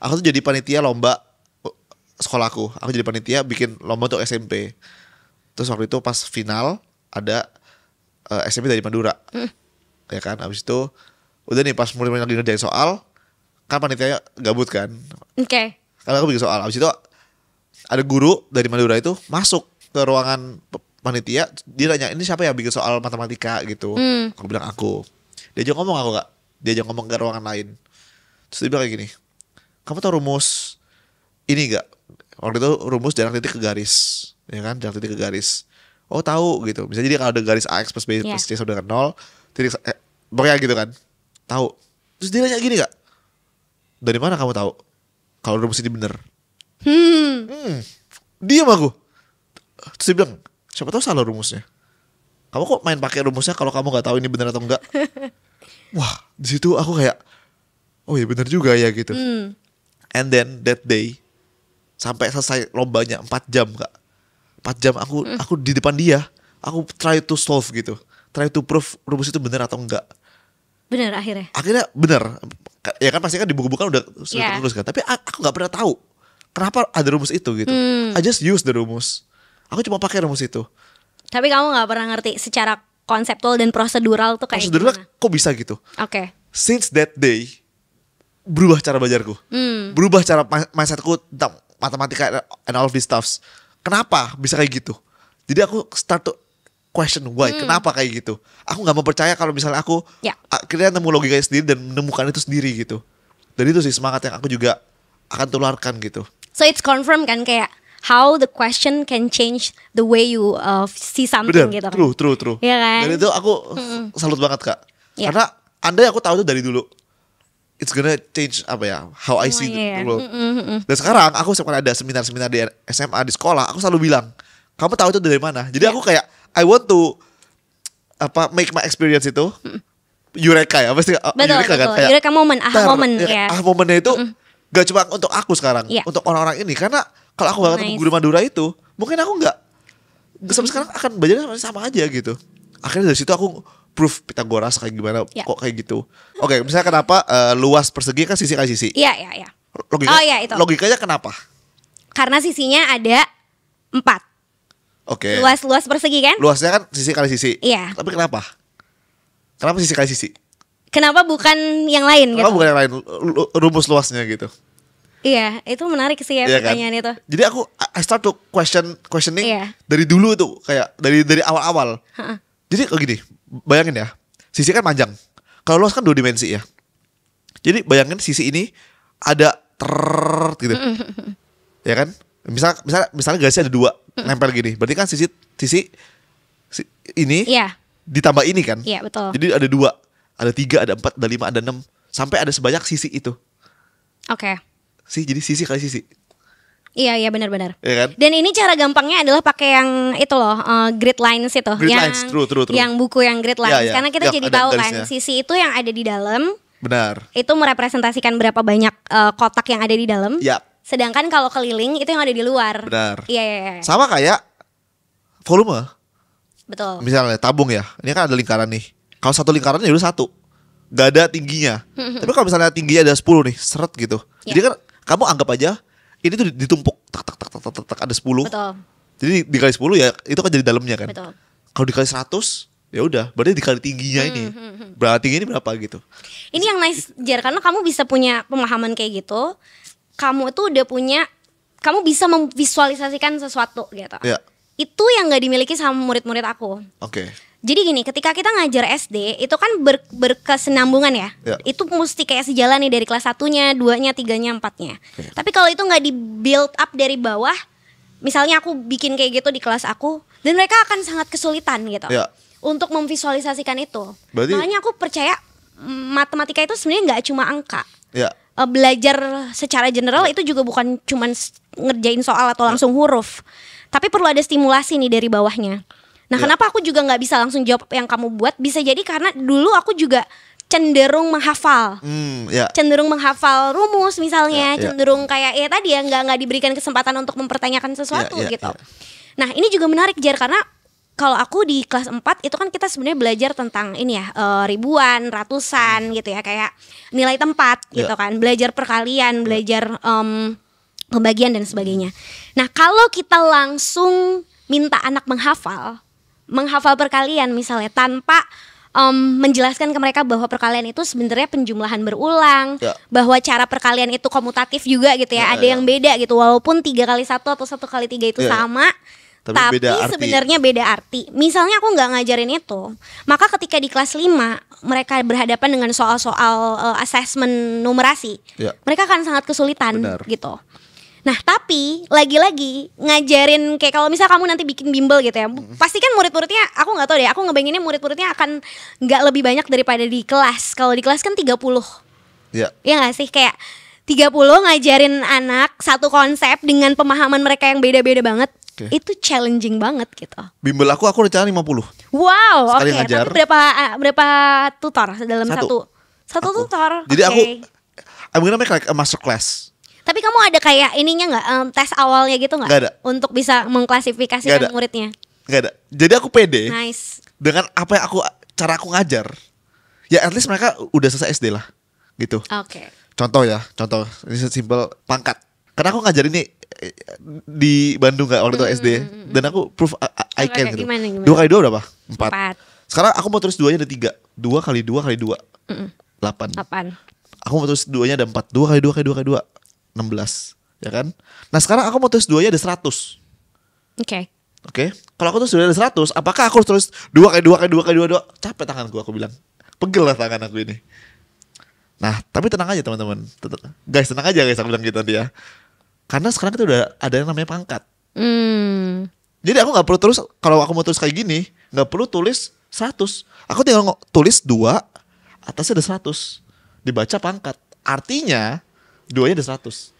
aku tuh jadi panitia lomba sekolahku. Aku jadi panitia bikin lomba untuk SMP. Terus waktu itu pas final ada SMP dari Madura. Ya kan, habis itu udah nih pas mulai lagi ngerjain soal, kan panitianya gabut kan. Oke. Karena aku bikin soal, habis itu ada guru dari Madura itu masuk ke ruangan panitia, dia nanya ini siapa yang bikin soal matematika gitu. Aku bilang aku. Dia ngomong aku gak, dia ngomong ke ruangan lain. Terus dia bilang kayak gini, kamu tahu rumus ini gak? Waktu itu rumus jarak titik ke garis, ya kan, jarak titik ke garis. Oh tahu gitu. Bisa jadi kalau ada garis AX plus B plus C sama dengan 0, titik pokoknya gitu kan. Tahu. Terus dia nanya gini gak? Dari mana kamu tahu kalau rumus ini bener? Diam aku. Terus dia bilang, siapa tahu salah rumusnya. Kamu kok main pakai rumusnya kalau kamu nggak tahu ini benar atau enggak? Wah, di situ aku kayak, oh iya benar juga ya gitu. And then that day sampai selesai lombanya 4 jam Kak. 4 jam aku di depan dia, aku try to solve gitu. Try to prove rumus itu benar atau enggak. Benar akhirnya. Akhirnya benar. Ya kan pasti kan di buku-buku kan udah tertulis kan. Tapi aku nggak pernah tahu kenapa ada rumus itu gitu. I just use the rumus. Aku cuma pakai rumus itu. Tapi kamu nggak pernah ngerti secara konseptual dan prosedural tuh kayak prosedural gimana? Kok bisa gitu? Oke. Since that day berubah cara belajarku, berubah cara mindsetku tentang matematika and all of these stuffs. Kenapa bisa kayak gitu? Jadi aku start to question why, kenapa kayak gitu? Aku nggak mau percaya kalau misalnya aku akhirnya nemu logikanya sendiri dan menemukan itu sendiri gitu. Dan itu sih semangat yang aku juga akan tularkan gitu. So it's confirm kan kayak how the question can change the way you see something. Bener, gitu kan. True. Iya kan? Dan itu aku salut banget Kak. Karena andai aku tahu itu dari dulu, it's gonna change apa ya, how I see the world. Dan sekarang aku sekarang ada seminar-seminar di SMA di sekolah, aku selalu bilang, kamu tahu itu dari mana? Jadi aku kayak I want to make my experience itu eureka ya, pasti eureka kan, kayak eureka moment, aha moment ya. Aha momennya itu gak cuma untuk aku sekarang, untuk orang-orang ini. Karena kalau aku gak ketemu guru Madura itu, mungkin aku gak sampai sekarang akan belajarnya sama aja gitu. Akhirnya dari situ aku proof Pythagoras kayak gimana, kok kayak gitu. Oke, misalnya kenapa luas persegi kan sisi kali sisi. Iya. Itu. Logikanya kenapa? Karena sisinya ada 4. Oke. Luas persegi kan? Luasnya kan sisi kali sisi. Iya. Tapi kenapa? Kenapa sisi kali sisi? Kenapa bukan yang lain kenapa gitu? Bukan yang lain, rumus luasnya gitu. Iya, itu menarik sih ya pertanyaan kan? Itu. Jadi aku I start to questioning dari dulu tuh, kayak dari awal-awal. Jadi kayak gini, bayangin ya, sisi kan panjang. Kalau luas kan 2 dimensi ya. Jadi bayangin sisi ini ada gitu. Ya kan? Misalnya garisnya ada 2 nempel gini. Berarti kan sisi ini ditambah ini kan? Iya, betul. Jadi ada 2, ada 3, ada 4, ada 5, ada 6, sampai ada sebanyak sisi itu. Oke. Jadi sisi kali sisi. Iya benar-benar. Iya kan? Dan ini cara gampangnya adalah pakai yang itu loh, grid lines itu. Grid lines, true. Yang buku yang grid lines. Karena kita jadi tahu garisnya. kan sisi itu yang ada di dalam. Benar. Itu merepresentasikan berapa banyak kotak yang ada di dalam. Ya. Sedangkan kalau keliling itu yang ada di luar. Benar. Iya. Sama kayak volume. Betul. Misalnya tabung ya, ini kan ada lingkaran nih. Kalau satu lingkaran ya udah 1, gak ada tingginya. Tapi kalau misalnya tingginya ada 10 nih, seret gitu. Jadi kan kamu anggap aja ini tuh ditumpuk tak ada 10. Betul. Jadi dikali 10 ya itu kan jadi dalamnya kan. Betul. Kalau dikali 100 ya udah, berarti dikali tingginya ini. Berarti tingginya ini berapa gitu. Ini yang nice Jar, karena kamu bisa punya pemahaman kayak gitu. Kamu tuh udah punya, kamu bisa memvisualisasikan sesuatu gitu. Ya. Itu yang gak dimiliki sama murid-murid aku. Oke. Jadi gini, ketika kita ngajar SD itu kan berkesinambungan ya. Itu mesti kayak sejalan nih dari kelas 1-nya, 2-nya, 3-nya, 4-nya. Tapi kalau itu gak di build up dari bawah, misalnya aku bikin kayak gitu di kelas aku, dan mereka akan sangat kesulitan gitu untuk memvisualisasikan itu. Makanya aku percaya matematika itu sebenarnya gak cuma angka. Belajar secara general itu juga bukan cuma ngerjain soal atau langsung huruf. Tapi perlu ada stimulasi nih dari bawahnya. Nah kenapa aku juga gak bisa langsung jawab yang kamu buat? Bisa jadi karena dulu aku juga cenderung menghafal, cenderung menghafal rumus misalnya, cenderung kayak ya tadi ya nggak diberikan kesempatan untuk mempertanyakan sesuatu gitu. Nah ini juga menarik Jar, karena kalau aku di kelas 4 itu kan kita sebenarnya belajar tentang ini ya ribuan, ratusan gitu ya, kayak nilai tempat gitu kan, belajar perkalian, belajar pembagian dan sebagainya. Nah kalau kita langsung minta anak menghafal perkalian misalnya tanpa menjelaskan ke mereka bahwa perkalian itu sebenarnya penjumlahan berulang, bahwa cara perkalian itu komutatif juga gitu ya, ada yang beda gitu, walaupun 3 kali 1 atau 1 kali 3 itu sama, tapi sebenarnya beda arti. Misalnya aku nggak ngajarin itu, maka ketika di kelas 5 mereka berhadapan dengan soal-soal assessment numerasi, mereka akan sangat kesulitan gitu. Nah tapi lagi-lagi ngajarin kayak kalau misal kamu nanti bikin bimbel gitu ya, pasti kan murid-muridnya, aku nggak tahu deh, aku ngebayanginnya murid-muridnya akan nggak lebih banyak daripada di kelas. Kalau di kelas kan 30, ya nggak sih, kayak 30 ngajarin anak satu konsep dengan pemahaman mereka yang beda-beda banget. Itu challenging banget gitu. Bimbel aku rencana 50. Wow, oke. Tapi berapa tutor dalam satu tutor? Jadi I'm gonna make like a master class. Tapi kamu ada kayak ininya nggak, tes awalnya gitu nggak? Nggak ada. Untuk bisa mengklasifikasikan muridnya? Nggak ada. Jadi aku pede. Nice. Dengan apa yang cara aku ngajar. Ya at least mereka udah selesai SD lah, gitu. Oke. Contoh ini simple pangkat. Karena aku ngajar ini di Bandung nggak waktu itu SD, dan aku proof I can gitu. Gimana? 2 kali 2 berapa? 4. Sekarang aku mau tulis 2-nya ada 3. 2 kali 2 kali 2 8. Aku mau tulis 2-nya ada 4. 2 kali 2 kali 2 kali 2 16, ya kan? Nah sekarang aku mau tulis 2-nya ada 100. Oke. Kalau aku tulis 2-nya ada 100, apakah aku harus tulis 2 kali 2 kali 2 kali 2? Capek tanganku, aku bilang. Pegel lah tangan aku ini. Nah tapi tenang aja teman-teman. Guys tenang aja guys, aku bilang gitu nanti ya. Karena sekarang kita udah ada yang namanya pangkat. Jadi aku gak perlu terus, kalau aku mau tulis kayak gini, gak perlu tulis 100. Aku tinggal tulis 2, atasnya ada 100. Dibaca pangkat. Artinya 2-nya ada 100.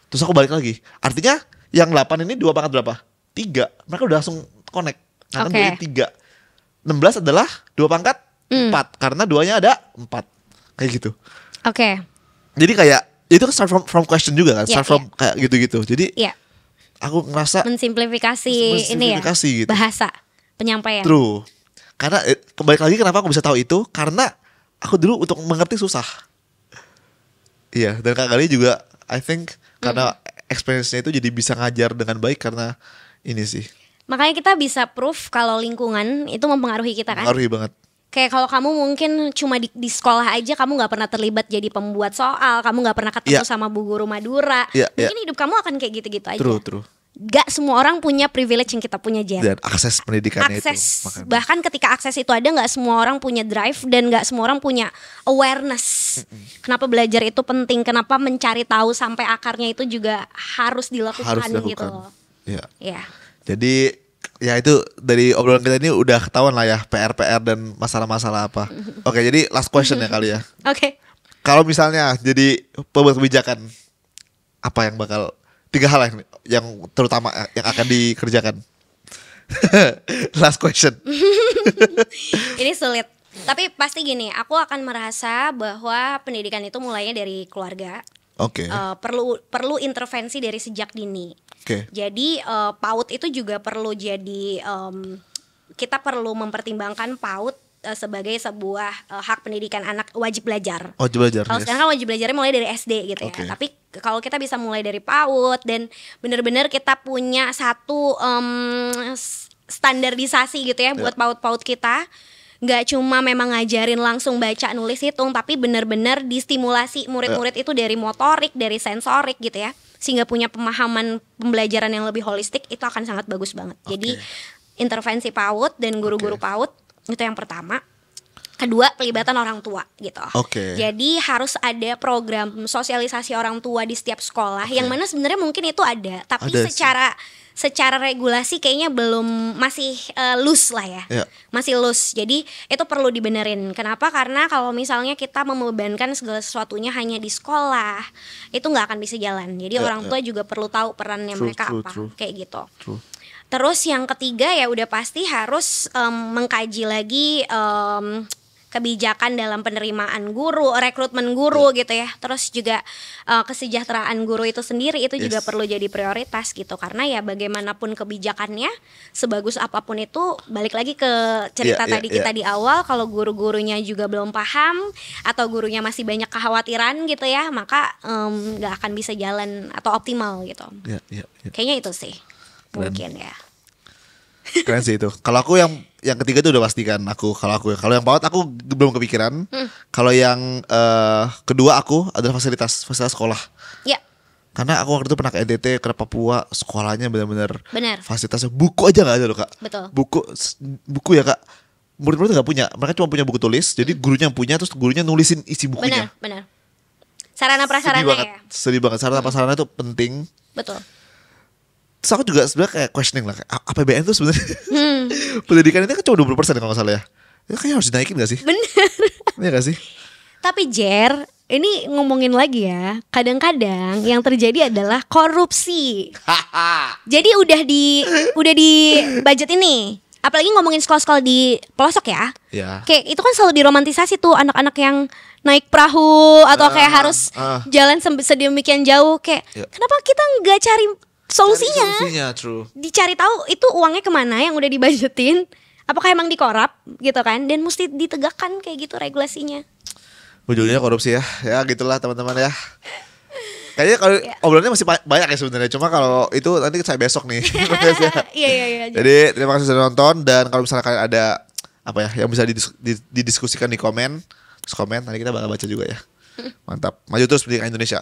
Terus aku balik lagi. Artinya yang 8 ini 2 pangkat berapa? 3. Mereka udah langsung connect. Nah kan 2-nya 3. 16 adalah 2 pangkat 4. Karena 2-nya ada 4. Kayak gitu. Jadi kayak itu kan start from question juga kan. Start from kayak gitu-gitu. Jadi aku ngerasa mensimplifikasi ini ya, gitu. bahasa penyampaian. True. Karena kembali lagi kenapa aku bisa tahu itu, karena aku dulu untuk mengerti susah. Iya, dan Kak Gali juga I think karena experience-nya itu jadi bisa ngajar dengan baik karena ini sih. Makanya kita bisa proof kalau lingkungan itu mempengaruhi kita kan. Mempengaruhi banget. Kayak kalau kamu mungkin cuma di sekolah aja, kamu gak pernah terlibat jadi pembuat soal, kamu gak pernah ketemu sama Bu Guru Madura, mungkin hidup kamu akan kayak gitu-gitu aja. True. Gak semua orang punya privilege yang kita punya, Jen. Dan akses pendidikannya itu. Bahkan ketika akses itu ada, gak semua orang punya drive dan gak semua orang punya awareness. Kenapa belajar itu penting, kenapa mencari tahu sampai akarnya itu juga harus dilakukan. Gitu. Iya. Jadi ya itu dari obrolan kita ini udah ketahuan lah ya PR-PR dan masalah-masalah apa. Oke, jadi last question ya kali ya. Oke. Kalau misalnya jadi pembuat kebijakan, apa yang bakal 3 hal yang terutama yang akan dikerjakan? Last question. Ini sulit. Tapi pasti gini, aku akan merasa bahwa pendidikan itu mulainya dari keluarga. Perlu intervensi dari sejak dini. Jadi PAUD itu juga perlu jadi kita perlu mempertimbangkan PAUD sebagai sebuah hak pendidikan anak, wajib belajar. Kalau sekarang kan wajib belajarnya mulai dari SD gitu ya. Tapi kalau kita bisa mulai dari PAUD dan benar-benar kita punya satu standarisasi gitu ya buat PAUD-PAUD kita. Nggak cuma memang ngajarin langsung baca nulis hitung, tapi benar-benar distimulasi murid-murid itu dari motorik, dari sensorik gitu ya, sehingga punya pemahaman pembelajaran yang lebih holistik. Itu akan sangat bagus banget. Jadi intervensi PAUD dan guru-guru PAUD itu yang pertama. Kedua, pelibatan orang tua gitu. Jadi harus ada program sosialisasi orang tua di setiap sekolah, yang mana sebenarnya mungkin itu ada, tapi secara regulasi kayaknya belum, masih loose lah ya. Masih loose. Jadi itu perlu dibenerin. Kenapa? Karena kalau misalnya kita membebankan segala sesuatunya hanya di sekolah, itu nggak akan bisa jalan. Jadi orang tua juga perlu tahu perannya mereka apa. Kayak gitu. Terus yang ketiga ya udah pasti harus mengkaji lagi kebijakan dalam penerimaan guru, rekrutmen guru gitu ya. Terus juga kesejahteraan guru itu sendiri itu juga perlu jadi prioritas gitu. Karena ya bagaimanapun kebijakannya, sebagus apapun itu, balik lagi ke cerita tadi kita di awal, kalau guru-gurunya juga belum paham atau gurunya masih banyak kekhawatiran gitu ya, maka nggak akan bisa jalan atau optimal gitu. Kayaknya itu sih. Mungkin ya. Keren sih itu. Kalau aku yang ketiga itu udah pastikan kalau yang PAUD aku belum kepikiran. Kalau yang kedua aku adalah fasilitas sekolah. Ya. Karena aku waktu itu pernah ke NTT, ke Papua, sekolahnya benar-benar fasilitasnya buku aja nggak ada loh Kak. Betul. Buku ya Kak. Murid-murid nggak punya, mereka cuma punya buku tulis. Jadi gurunya yang punya, terus gurunya nulisin isi bukunya. Benar. Sarana prasarana ya. Sedih banget. Sarana prasarana itu penting. Betul. Terus aku juga sebenarnya kayak questioning lah, APBN tuh sebenarnya pendidikan itu kan cuma 20% kalau nggak salah ya. Itu kayaknya harus dinaikin gak sih? Bener. Iya gak sih? Tapi Jer, ini ngomongin lagi ya, kadang-kadang yang terjadi adalah korupsi. Jadi udah di budget ini. Apalagi ngomongin sekolah-sekolah di pelosok ya. Kayak itu kan selalu diromantisasi tuh anak-anak yang naik perahu atau kayak harus jalan sedemikian jauh. Kayak kenapa kita nggak cari solusinya? True. Dicari tahu itu uangnya kemana yang udah dibajetin. Apakah emang dikorap gitu kan? Dan mesti ditegakkan kayak gitu regulasinya. Ujungnya korupsi ya. Ya gitulah teman-teman ya. Kayaknya kalau obrolannya masih banyak ya sebenarnya. Cuma kalau itu nanti saya besok nih. Iya. Jadi terima kasih sudah nonton. Dan kalau misalnya kalian ada apa ya yang bisa didiskusikan di komen, terus komen nanti kita bakal baca juga ya. Mantap. Maju terus pendidikan Indonesia.